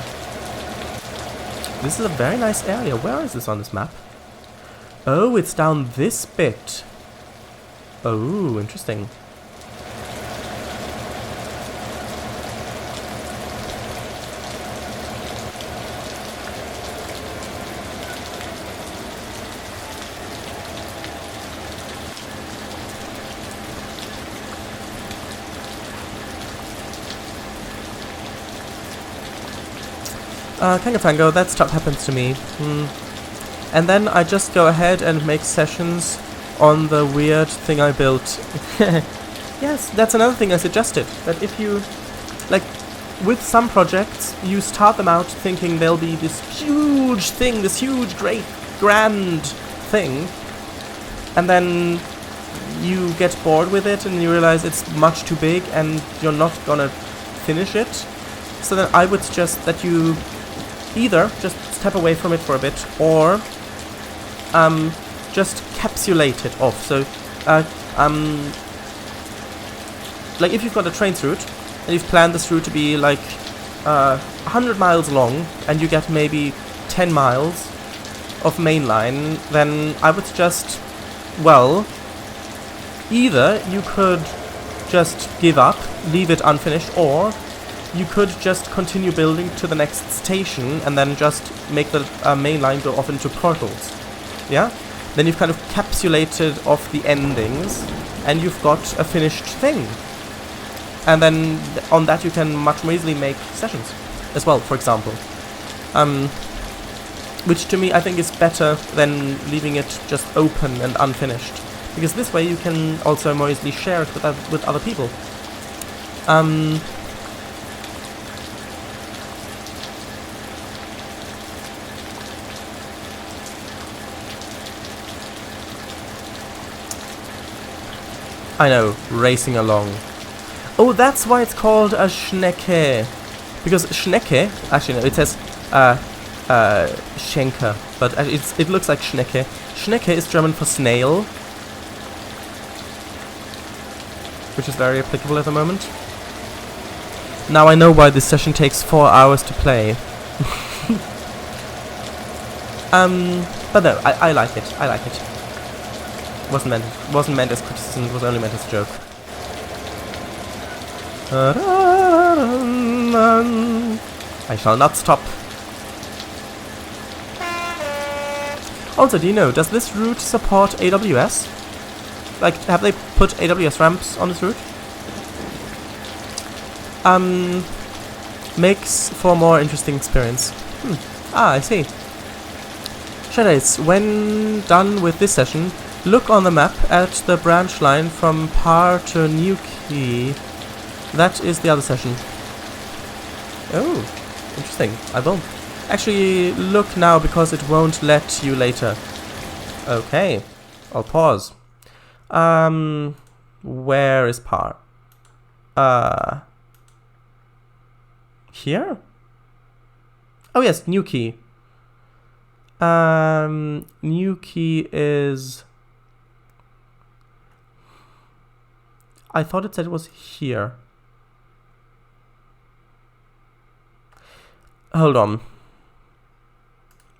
This is a very nice area. Where is this on this map? Oh, it's down this bit. Oh, interesting. Kangafango, that stuff happens to me. And then I just go ahead and make sessions on the weird thing I built. Yes, that's another thing I suggested. That if you, like, with some projects, you start them out thinking there'll be this huge thing, this huge, great, grand thing. And then you get bored with it and you realize it's much too big and you're not gonna finish it. So then I would suggest that you either just step away from it for a bit or just capsulate it off. So like if you've got a Trainz route and you've planned this route to be like 100 miles long and you get maybe 10 miles of mainline, then I would suggest, well, either you could just give up, leave it unfinished, or you could just continue building to the next station and then just make the main line go off into portals. Yeah? Then you've kind of capsulated off the endings and you've got a finished thing. And then on that you can much more easily make sessions as well, for example. Which to me I think is better than leaving it just open and unfinished. Because this way you can also more easily share it with other people. I know, racing along. Oh, that's why it's called a Schnecke. Because Schnecke, actually no, it says Schenker, but it looks like Schnecke. Schnecke is German for snail, which is very applicable at the moment. Now I know why this session takes 4 hours to play. But no, I like it. I like it. Wasn't meant as criticism. It was only meant as a joke. I shall not stop. Also, do you know, does this route support AWS? Like, have they put AWS ramps on this route? Makes for a more interesting experience. I see. Shadows, when done with this session, look on the map at the branch line from Par to Newquay. That is the other session. Oh, interesting. I will. Actually, look now because it won't let you later. Okay, I'll pause. Where is Par? Here? Oh yes, Newquay. Newquay is... I thought it said it was here. Hold on.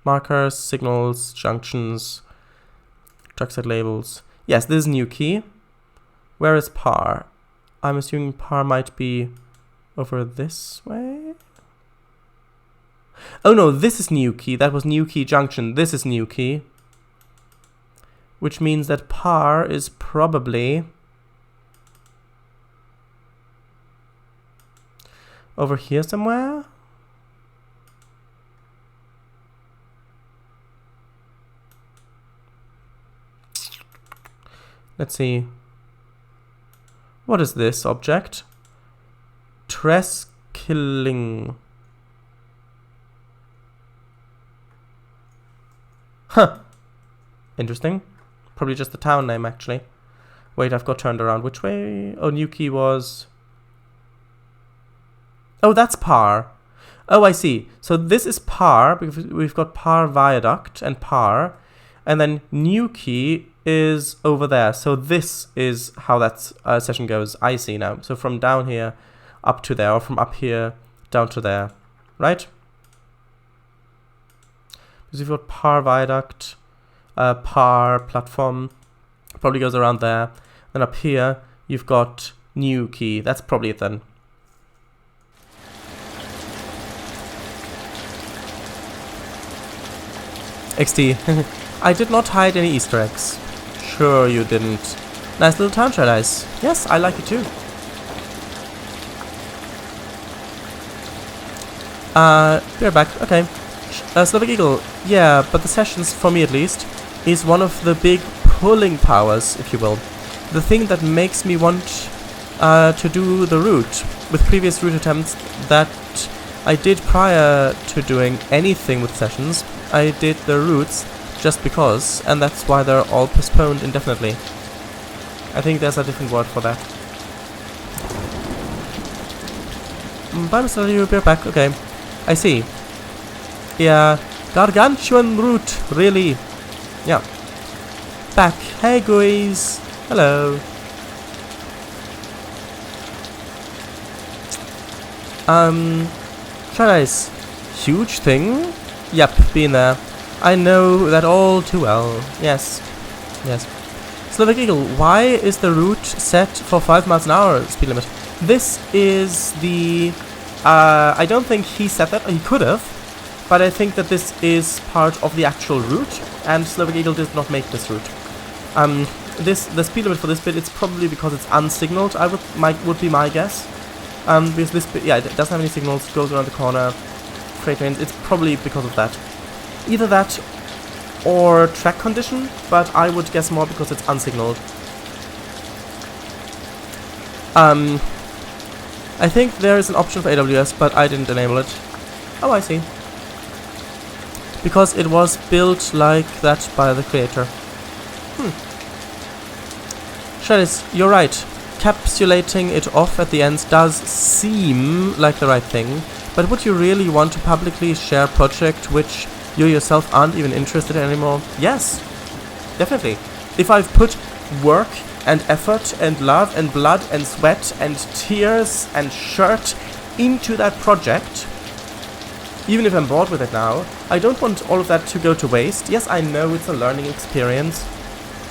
Markers, signals, junctions, trackset labels. Yes, this is Newquay. Where is Par? I'm assuming Par might be over this way. Oh no, this is Newquay. That was Newquay Junction. This is Newquay. Which means that Par is probably over here somewhere. Let's see. What is this object? Treskilling. Huh. Interesting. Probably just the town name, actually. Wait, I've got turned around. Which way? Oh, Newquay was... Oh, that's Par. Oh, I see. So this is Par, because we've got Par Viaduct and Par. And then Newquay is over there. So this is how that session goes. I see now. So from down here up to there, or from up here down to there. Right? Because you've got Par Viaduct, Par Platform. Probably goes around there. Then up here, you've got Newquay. That's probably it then. XD. I did not hide any Easter eggs. Sure you didn't. Nice little town, Shadows. Yes, I like it too. We're back. Okay. Slavic Eagle. Yeah, but the sessions, for me at least, is one of the big pulling powers, if you will. The thing that makes me want to do the route. With previous route attempts that I did prior to doing anything with sessions, I did the routes just because, and that's why they're all postponed indefinitely. I think there's a different word for that. Bye, Mr. W, we're back. Okay. I see. Yeah. Gargantuan route, really. Yeah. Back. Hey, guys. Hello. Trainz. Huge thing? Yep, been there. I know that all too well. Yes. Yes. Slavic Eagle, why is the route set for 5 miles an hour speed limit? This is the... I don't think he said that, or he could have, but I think that this is part of the actual route, and Slavic Eagle did not make this route. The speed limit for this bit, it's probably because it's unsignaled, would be my guess. Because this bit, yeah, it doesn't have any signals, goes around the corner, freight trains, it's probably because of that. Either that or track condition, but I would guess more because it's unsignaled. I think there is an option for AWS, but I didn't enable it. Oh, I see. Because it was built like that by the creator. Trainz, you're right. Capsulating it off at the end does seem like the right thing, but would you really want to publicly share a project which you yourself aren't even interested in anymore? Yes, definitely. If I've put work and effort and love and blood and sweat and tears and shirt into that project, even if I'm bored with it now, I don't want all of that to go to waste. Yes, I know it's a learning experience,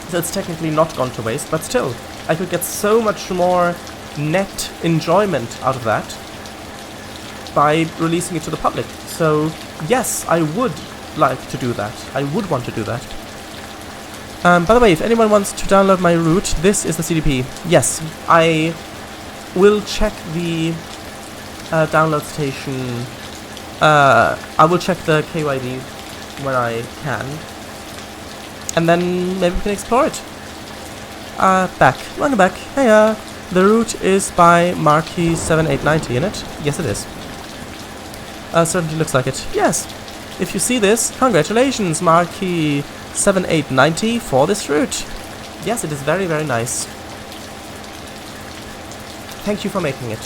so it's technically not gone to waste, but still, I could get so much more net enjoyment out of that by releasing it to the public. So, yes, I would like to do that. I would want to do that. By the way, if anyone wants to download my route, this is the CDP. Yes, I will check the download station. I will check the KYD when I can. And then maybe we can explore it. Back. Welcome back. Hey, the route is by Marquee 7890, isn't it? Yes, it is. Certainly looks like it. Yes. If you see this, congratulations, Marquee 7890 for this route. Yes, it is very, very nice. Thank you for making it.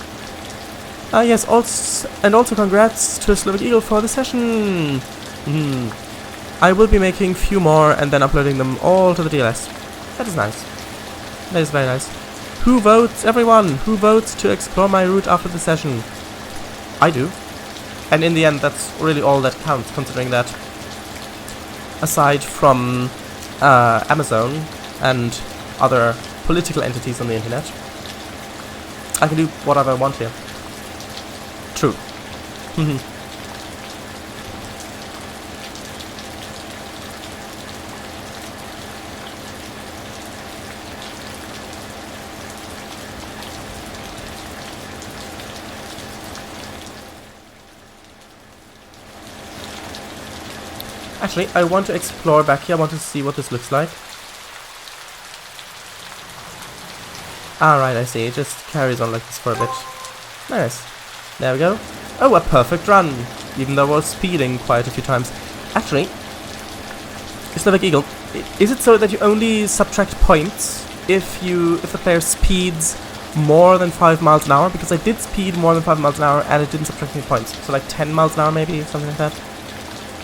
Yes, also congrats to Slavic Eagle for the session. I will be making few more and then uploading them all to the DLS. That is nice. That is very nice. Who votes? Everyone! Who votes to explore my route after the session? I do. And in the end, that's really all that counts, considering that aside from Amazon and other political entities on the internet, I can do whatever I want here. True. Actually, I want to explore back here. I want to see what this looks like. Alright, I see. It just carries on like this for a bit. Nice. There we go. Oh, a perfect run. Even though I was speeding quite a few times. Actually, Slavic Eagle, is it so that you only subtract points if the player speeds more than 5 miles an hour? Because I did speed more than 5 miles an hour and it didn't subtract any points. So like 10 miles an hour maybe, something like that.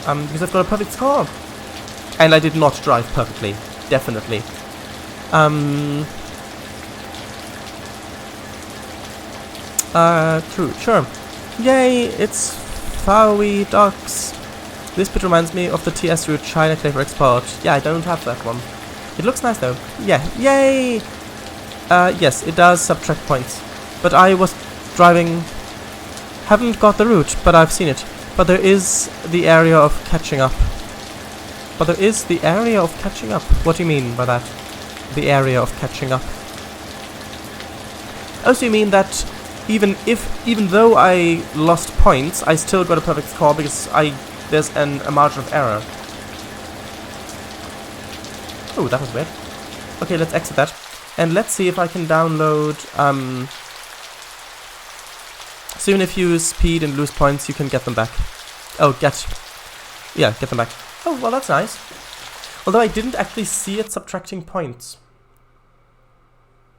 Because I've got a perfect score. And I did not drive perfectly. Definitely. True, sure. Yay, it's Fawi Docks. This bit reminds me of the TS route China Clay for Export. Yeah, I don't have that one. It looks nice though. Yeah, yay! Yes, it does subtract points. But I was driving... Haven't got the route, but I've seen it. But there is the area of catching up. What do you mean by that? The area of catching up. Oh, so you mean that even though I lost points, I still got a perfect score because there's a margin of error. Oh, that was weird. Okay, let's exit that. And let's see if I can download... So even if you speed and lose points, you can get them back. Oh, get them back. Oh, well, that's nice. Although I didn't actually see it subtracting points.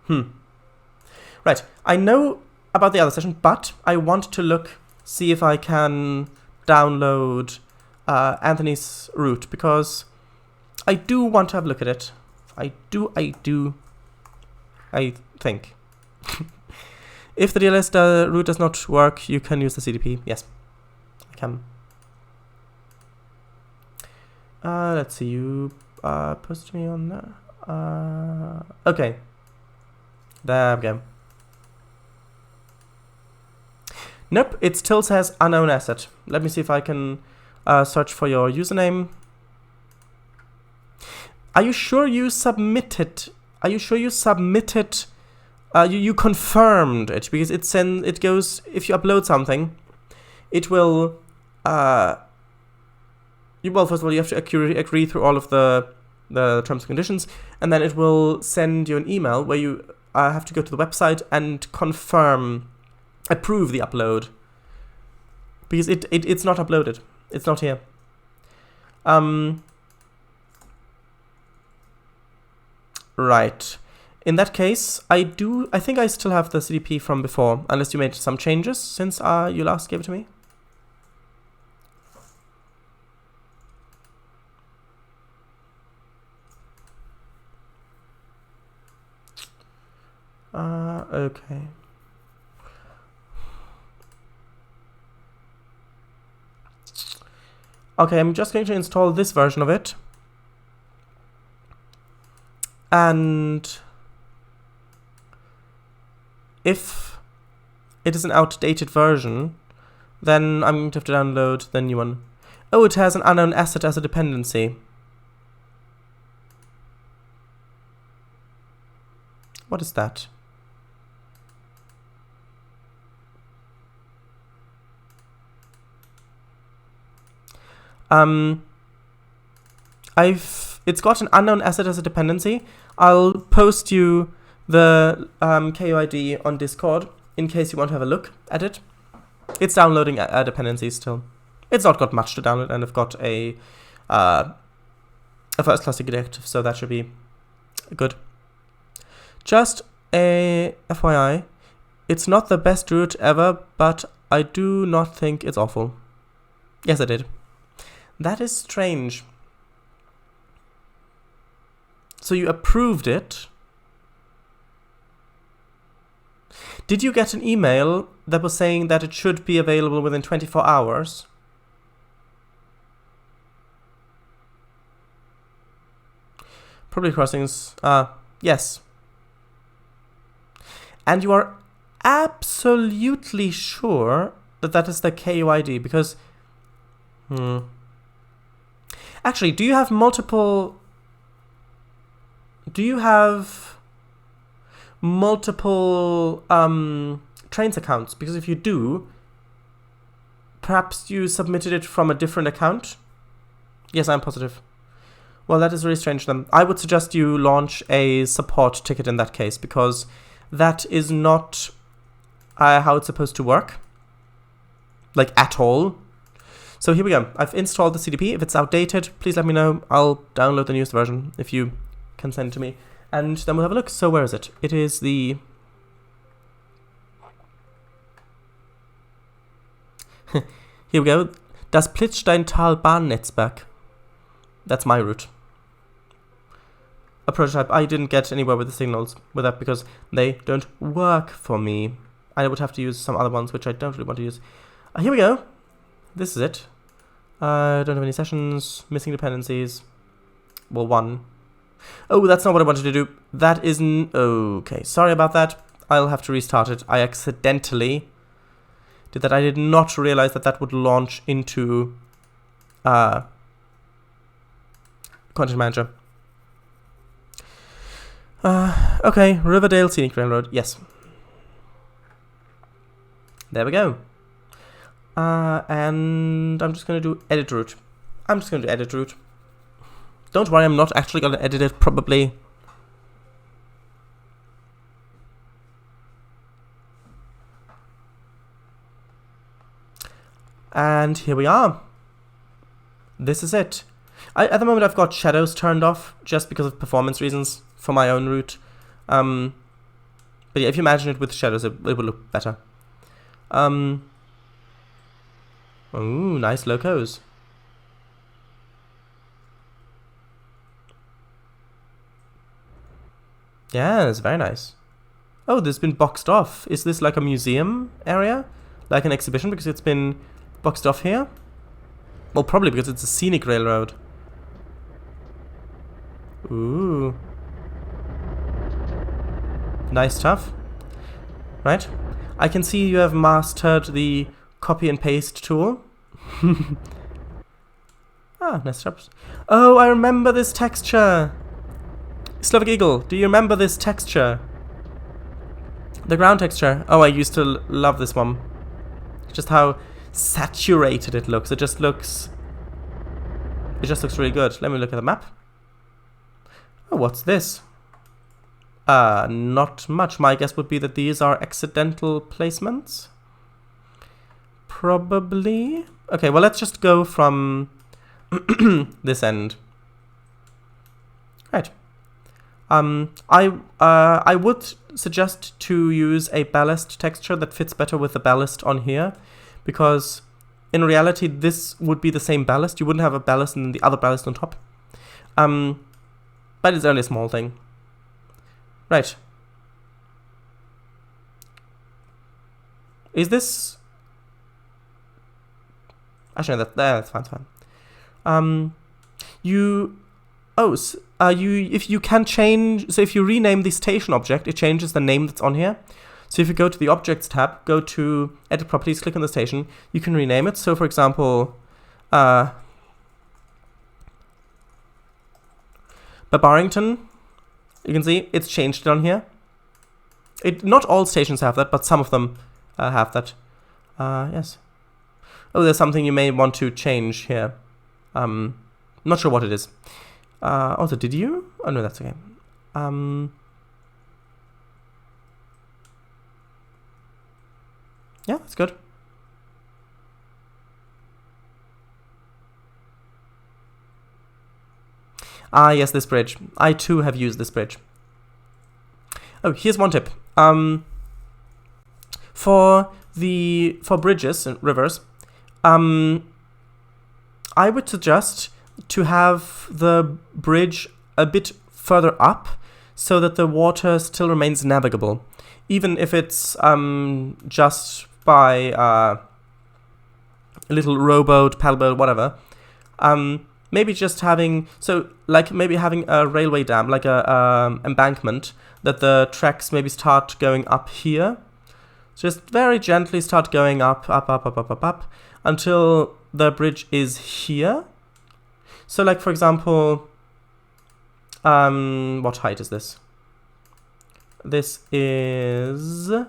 Right, I know about the other session, but I want to see if I can download Anthony's route, because I do want to have a look at it. I think. If the DLS route does not work, you can use the CDP. Yes, I can. Let's see, you posted me on there. Okay. There we go. Nope, it still says unknown asset. Let me see if I can search for your username. Are you sure you submitted? Are you sure you submitted? You confirmed it, because it goes, if you upload something, it will. Well, first of all, you have to agree through all of the terms and conditions, and then it will send you an email where you have to go to the website and approve the upload, because it's not uploaded. It's not here. Right. In that case, I think I still have the CDP from before, unless you made some changes since you last gave it to me. Okay. Okay, I'm just going to install this version of it. And if it is an outdated version, then I'm going to have to download the new one. Oh, it has an unknown asset as a dependency. What is that? It's got an unknown asset as a dependency. I'll post you the KUID on Discord in case you want to have a look at it. It's downloading a dependency still. It's not got much to download, and I've got a first-class directive, so that should be good. Just a FYI, it's not the best route ever, but I do not think it's awful. Yes, I did. That is strange. So you approved it. Did you get an email that was saying that it should be available within 24 hours? Probably crossings. Yes. And you are absolutely sure that that is the KUID, because... Actually, do you have multiple... Trainz accounts? Because if you do, perhaps you submitted it from a different account? Yes, I'm positive. Well, that is really strange then. I would suggest you launch a support ticket in that case, because that is not how it's supposed to work. Like, at all. So here we go. I've installed the CDP. If it's outdated, please let me know. I'll download the newest version if you can send it to me. And then we'll have a look. So where is it? It is the... Here we go. Das Blitzsteintal-Bahnnetzwerk. That's my route. A prototype. I didn't get anywhere with the signals with that because they don't work for me. I would have to use some other ones, which I don't really want to use. Here we go. This is it. Don't have any sessions. Missing dependencies. Well, one. Oh, that's not what I wanted to do. That isn't... Okay, sorry about that. I'll have to restart it. I accidentally did that. I did not realize that that would launch into Content Manager. Okay, Riverdale Scenic Railroad. Yes. There we go. And I'm just going to do edit route. I'm just going to do edit route. Don't worry, I'm not actually going to edit it, probably. And here we are. This is it. At the moment, I've got shadows turned off just because of performance reasons for my own route. But yeah, if you imagine it with shadows, it will look better. Ooh, nice locos. Yeah, it's very nice. Oh, this has been boxed off. Is this like a museum area? Like an exhibition, because it's been boxed off here? Well, probably because it's a scenic railroad. Ooh. Nice stuff. Right. I can see you have mastered the copy and paste tool. Nice steps. Oh, I remember this texture. Slavic Eagle, do you remember this texture? The ground texture. Oh, I used to love this one. Just how saturated it looks. It just looks really good. Let me look at the map. Oh, what's this? Not much. My guess would be that these are accidental placements. Probably. Okay, well, let's just go from this end. Right. I would suggest to use a ballast texture that fits better with the ballast on here, because in reality this would be the same ballast. You wouldn't have a ballast and then the other ballast on top. But it's only a small thing. Right. Is this... Actually, no, that's fine, it's fine. If you can change, so if you rename the station object, it changes the name that's on here. So if you go to the Objects tab, go to Edit Properties, click on the station, you can rename it. So for example, Barrington, you can see it's changed it on here. Not all stations have that, but some of them have that. Yes. Oh, there's something you may want to change here. Not sure what it is. Also, did you? Oh, no, that's okay. Yeah, that's good. Yes, this bridge. I too have used this bridge. Oh, here's one tip. For bridges and rivers, I would suggest to have the bridge a bit further up so that the water still remains navigable, even if it's just by a little rowboat, paddleboat, whatever. Maybe just having, maybe having a railway dam, like a embankment, that the tracks maybe start going up here. Just very gently start going up, until the bridge is here. So, like, for example, what height is this? This is... Oh,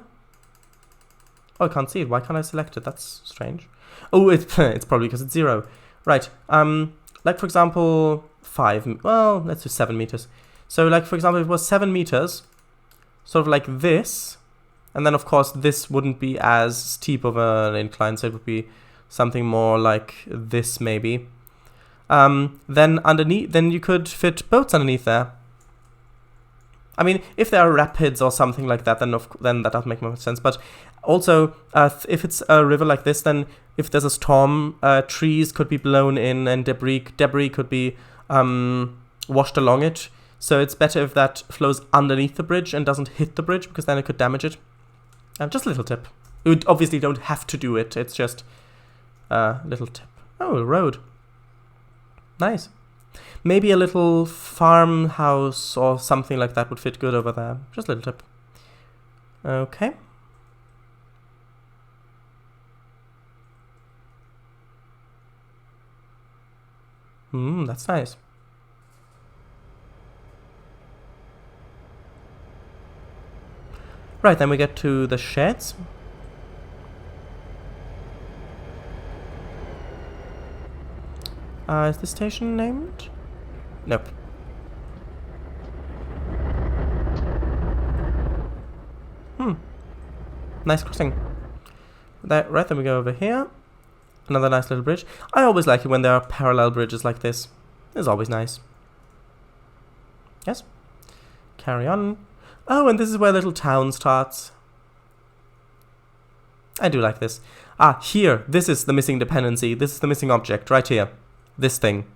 I can't see it. Why can't I select it? That's strange. Oh, it's probably because it's 0. Right. Like, for example, 5... Well, let's do 7 meters. So, like, for example, if it was 7 meters, sort of like this, and then, of course, this wouldn't be as steep of an incline, so it would be something more like this, maybe. Then underneath, then you could fit boats underneath there. I mean, if there are rapids or something like that, then that does make more sense. But also, if it's a river like this, then if there's a storm, trees could be blown in and debris could be washed along it. So it's better if that flows underneath the bridge and doesn't hit the bridge, because then it could damage it. Just a little tip. You obviously don't have to do it. It's just a little tip. Oh, a road. Nice. Maybe a little farmhouse or something like that would fit good over there. Just a little tip. Okay. That's nice. Right, then we get to the sheds. Is this station named? Nope. Nice crossing. Right, then we go over here. Another nice little bridge. I always like it when there are parallel bridges like this. It's always nice. Yes. Carry on. Oh, and this is where little town starts. I do like this. Ah, here. This is the missing dependency. This is the missing object right here. This thing.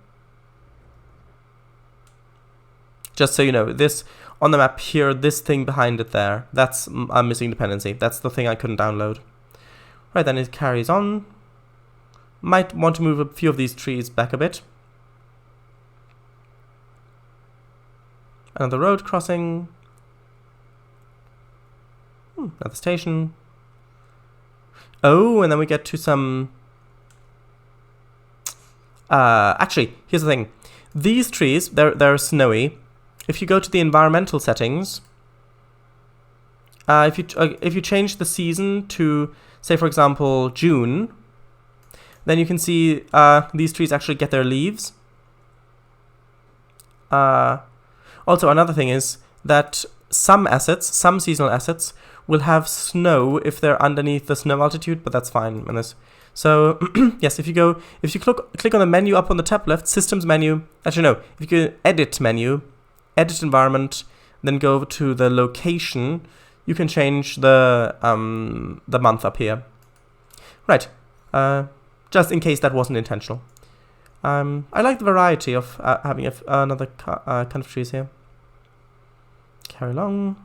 Just so you know, this on the map here, this thing behind it there, that's a missing dependency. That's the thing I couldn't download. Right, then it carries on. Might want to move a few of these trees back a bit. Another road crossing. Another station. Oh, and then we get to some... actually, here's the thing. These trees, they're snowy. If you go to the environmental settings, if you change the season to, say, for example, June, then you can see these trees actually get their leaves. Also, another thing is that some seasonal assets, will have snow if they're underneath the snow altitude, but that's fine in this. So yes, if you click on the menu up on the top left, systems menu. Actually, no, if you go edit menu, edit environment, then go over to the location, you can change the month up here. Right. Just in case that wasn't intentional. I like the variety of having another kind of trees here. Carry along.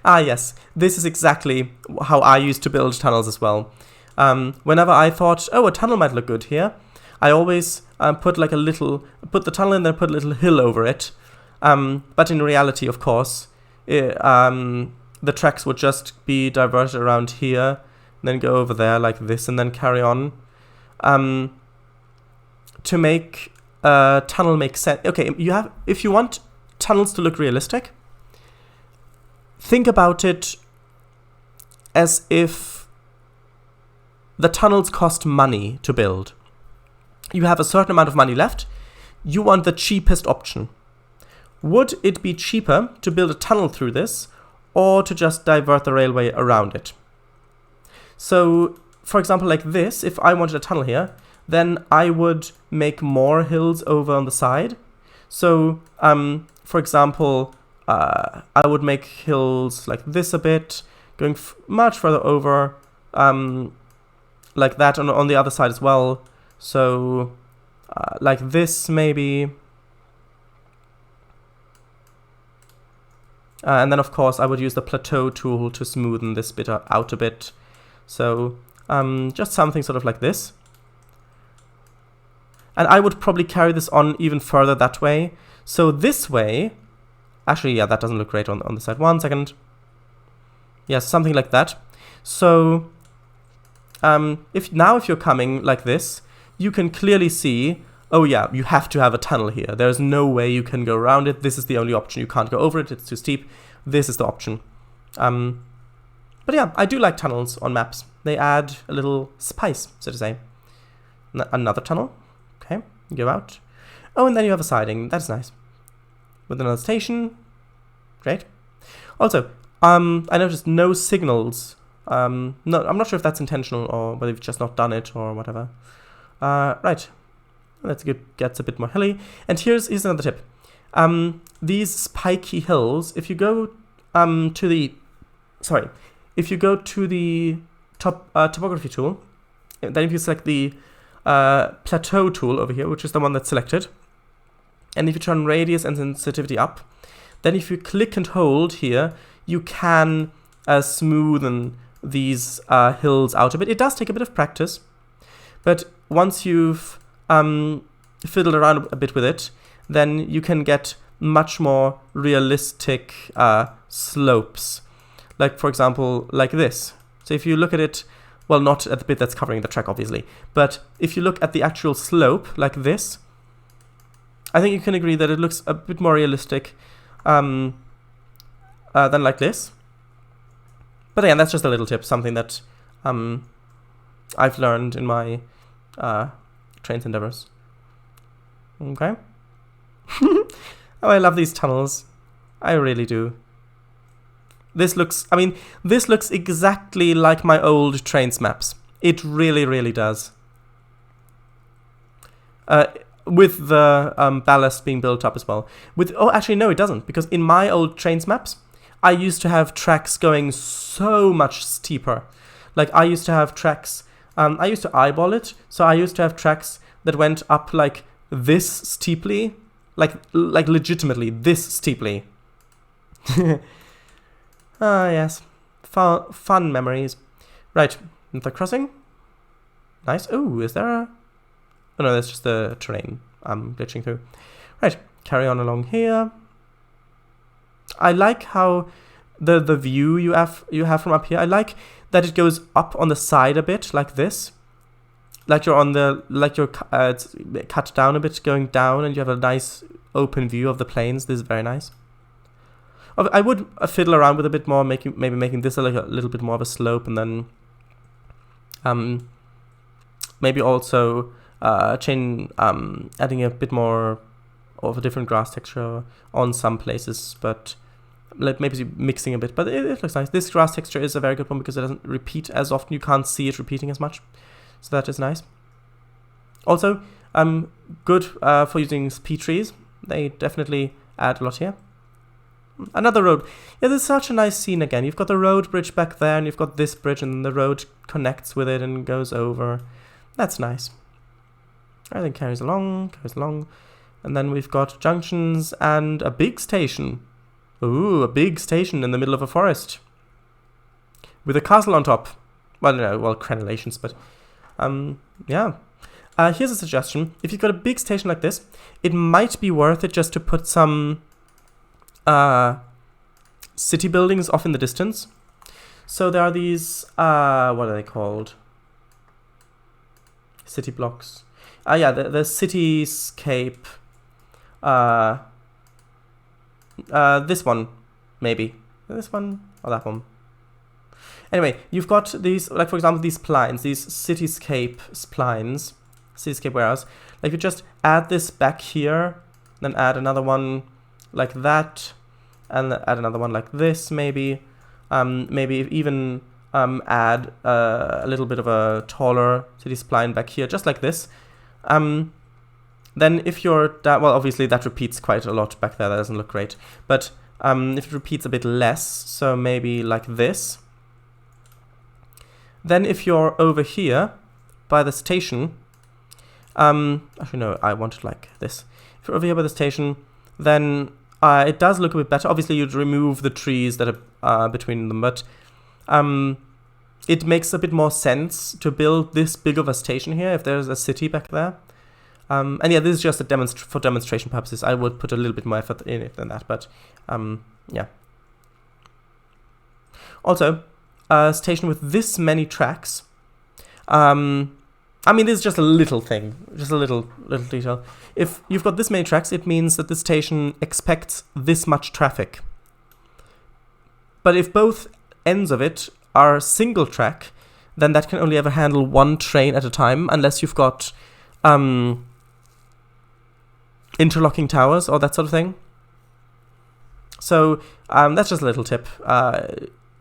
Ah, yes. This is exactly how I used to build tunnels as well. Whenever I thought, oh, a tunnel might look good here, I always put the tunnel in there, put a little hill over it. But in reality, of course, the tracks would just be diverted around here, then go over there like this, and then carry on. To make a tunnel make sense. Okay, if you want tunnels to look realistic, think about it as if the tunnels cost money to build. You have a certain amount of money left. You want the cheapest option. Would it be cheaper to build a tunnel through this, or to just divert the railway around it? So, for example, like this, if I wanted a tunnel here, then I would make more hills over on the side. So, for example, I would make hills like this a bit, going much further over, like that on the other side as well. So, like this maybe. And then, of course, I would use the plateau tool to smoothen this bit out a bit. So, just something sort of like this. And I would probably carry this on even further that way. So this way... Actually, yeah, that doesn't look great on the side. 1 second. Yeah, something like that. So, if you're coming like this, you can clearly see, oh yeah, you have to have a tunnel here. There's no way you can go around it. This is the only option. You can't go over it. It's too steep. This is the option. But yeah, I do like tunnels on maps. They add a little spice, so to say. Another tunnel. Okay, go out. Oh, and then you have a siding. That's nice. With another station. Great. Also, I noticed no signals. No, I'm not sure if that's intentional or whether you've just not done it or whatever. Right. Gets a bit more hilly. And here's another tip. These spiky hills, if you go to the topography tool, then if you select the plateau tool over here, which is the one that's selected, and if you turn radius and sensitivity up, then if you click and hold here, you can smoothen these hills out a bit. It does take a bit of practice, but once you've fiddled around a bit with it, then you can get much more realistic slopes. Like, for example, like this. So if you look at it, well, not at the bit that's covering the track, obviously, but if you look at the actual slope, like this, I think you can agree that it looks a bit more realistic than like this. But again, that's just a little tip, something that I've learned in my Trainz endeavors. Okay. Oh, I love these tunnels. I really do. This looks, I mean, this looks exactly like my old Trainz maps. It really, really does. With the ballast being built up as well. Oh, actually, no, it doesn't. Because in my old Trainz maps, I used to have tracks going so much steeper. Like, I used to have tracks, I used to eyeball it. So I used to have tracks that went up like this steeply. Like legitimately this steeply. Ah, yes. Fun memories. Right, the crossing. Nice. Oh, is there a... Oh no, that's just the terrain I'm glitching through. Right, carry on along here. I like how the view you have from up here. I like that it goes up on the side a bit, like this. Like you're on the... Like you're it's cut down a bit, going down, and you have a nice open view of the plains. This is very nice. I would fiddle around with a bit more, maybe making this a little bit more of a slope, and then maybe also adding a bit more of a different grass texture on some places, but maybe mixing a bit. But it looks nice. This grass texture is a very good one because it doesn't repeat as often. You can't see it repeating as much, so that is nice. Also, good for using speed trees. They definitely add a lot here. Another road. Yeah, this is such a nice scene again. You've got the road bridge back there, and you've got this bridge, and the road connects with it and goes over. That's nice. Everything carries along. And then we've got junctions and a big station. Ooh, a big station in the middle of a forest. With a castle on top. Well, no, well, crenellations, but... yeah. Here's a suggestion. If you've got a big station like this, it might be worth it just to put some... city buildings off in the distance. So there are these, what are they called? City blocks. Yeah, the cityscape. This one, maybe. This one or that one. Anyway, you've got these, like for example, these splines, these cityscape splines, cityscape warehouse. Like you just add this back here, then add another one like that, and add another one like this, maybe. Maybe even add a little bit of a taller city spline back here, just like this. Then if you're, well, obviously that repeats quite a lot back there, that doesn't look great. But if it repeats a bit less, so maybe like this. Then if you're over here by the station, actually no, I want it like this. If you're over here by the station, then it does look a bit better. Obviously you'd remove the trees that are between them, but it makes a bit more sense to build this big of a station here if there's a city back there. And yeah, this is just a for demonstration purposes. I would put a little bit more effort in it than that, but yeah. Also, a station with this many tracks. I mean, this is just a little thing, just a little detail. If you've got this many tracks, it means that the station expects this much traffic. But if both ends of it are single track, then that can only ever handle one train at a time, unless you've got interlocking towers or that sort of thing. So that's just a little tip.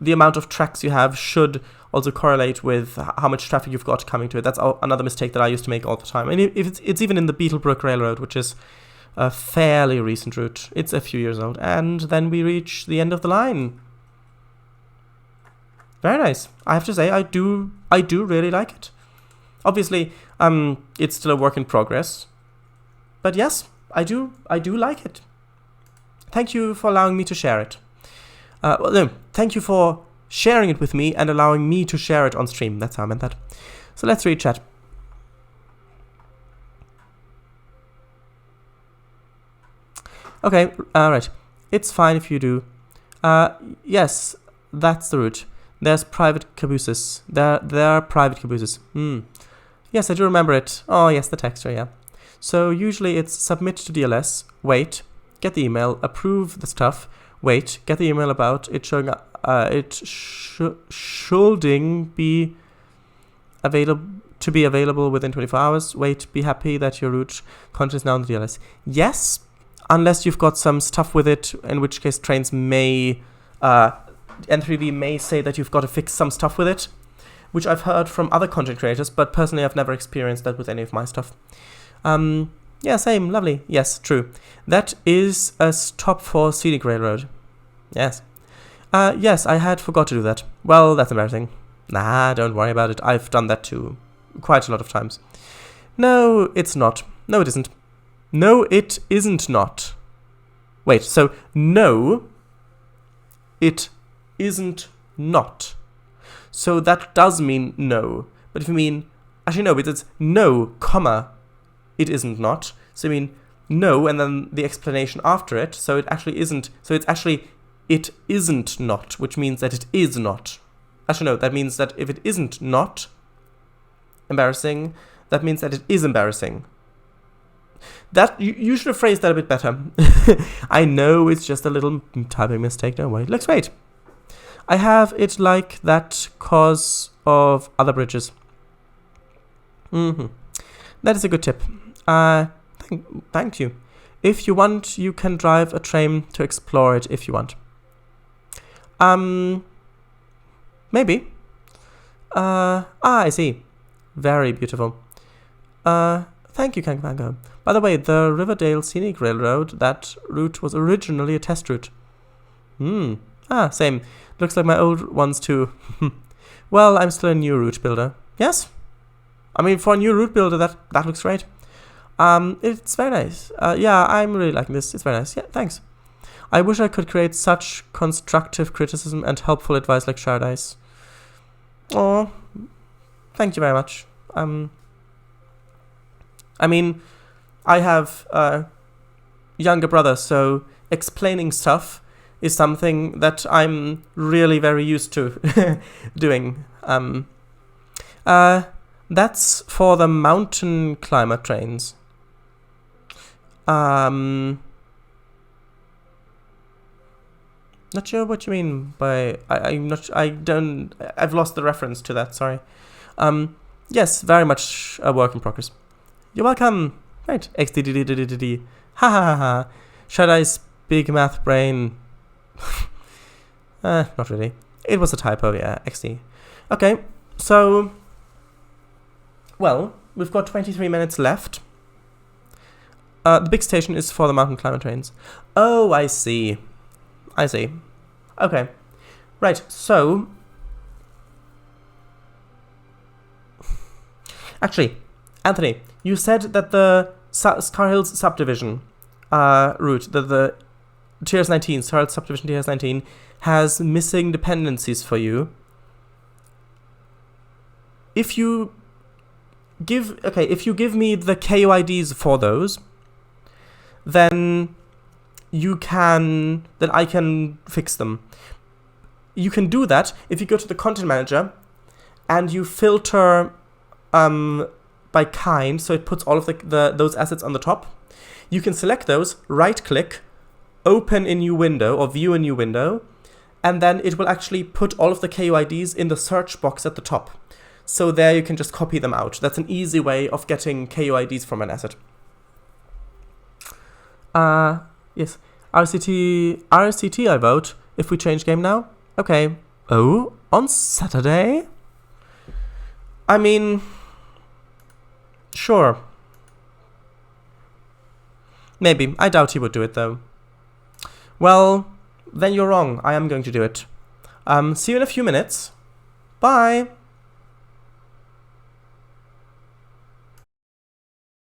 The amount of tracks you have should also correlate with how much traffic you've got coming to it. That's another mistake that I used to make all the time. And it's even in the Beetlebrook Railroad, which is a fairly recent route. It's a few years old. And then we reach the end of the line. Very nice. I have to say, I do really like it. Obviously, it's still a work in progress. But yes, I do like it. Thank you for allowing me to share it. Well, no, thank you for sharing it with me and allowing me to share it on stream. That's how I meant that. So let's read chat. Okay, right. It's fine if you do. Yes, that's the route. There's private cabooses. There are private cabooses. Yes, I do remember it. Oh, yes, the texture, yeah. So usually it's submit to DLS, wait, get the email, approve the stuff, wait, get the email about it showing shoulding be available to be available within 24 hours. Wait, be happy that your root content is now in the DLS. Yes, unless you've got some stuff with it, in which case Trainz may, N3V may say that you've got to fix some stuff with it, which I've heard from other content creators, but personally I've never experienced that with any of my stuff. Yeah, same, lovely. Yes, true. That is a stop for Scenic Railroad. Yes. Yes, I had forgot to do that. Well, that's embarrassing. Nah, don't worry about it. I've done that too. Quite a lot of times. No, it's not. No, it isn't. No, it isn't not. Wait, so no, it isn't not. So that does mean no. But if you mean, actually no, it's no, comma, it isn't not. So you mean no, and then the explanation after it. So it actually isn't. So it's actually, it isn't not, which means that it is not. Actually no, that means that if it isn't not embarrassing, that means that it is embarrassing. That you should have phrased that a bit better. I know it's just a little typing mistake. Don't worry. It looks great. I have it like that cause of other bridges. That is a good tip. Thank you. If you want, you can drive a train to explore it if you want. Maybe. I see. Very beautiful. Thank you, Kangamango. By the way, the Riverdale Scenic Railroad, that route was originally a test route. Same. Looks like my old ones too. Well, I'm still a new route builder. Yes? I mean, for a new route builder, that looks great. It's very nice. Yeah, I'm really liking this. It's very nice. Yeah, thanks. I wish I could create such constructive criticism and helpful advice like Shardise. Oh, thank you very much. I mean, I have a younger brother, so explaining stuff is something that I'm really very used to doing. That's for the mountain climber trains. Not sure what you mean by I've lost the reference to that, sorry. Yes, very much a work in progress. You're welcome. Right. XDDDDDD. Ha ha ha ha. Shadai's big math brain. Not really. It was a typo, yeah. XD. Okay, so, well, we've got 23 minutes left. The big station is for the mountain climber trains. Oh, I see. I see. Okay. Right, so... Actually, Anthony, you said that the Scar Hills subdivision route, the TRS-19, Scar Hills subdivision TRS-19, has missing dependencies for you. If you give me the KOIDs for those, then I can fix them. You can do that if you go to the content manager and you filter by kind, so it puts all of those assets on the top. You can select those, right click, open a new window or view a new window, and then it will actually put all of the KOIDs in the search box at the top. So there you can just copy them out. That's an easy way of getting KOIDs from an asset. Yes. RCT I vote if we change game now. Okay. Oh, on Saturday? I mean, sure. Maybe. I doubt he would do it though. Well, then you're wrong. I am going to do it. See you in a few minutes. Bye.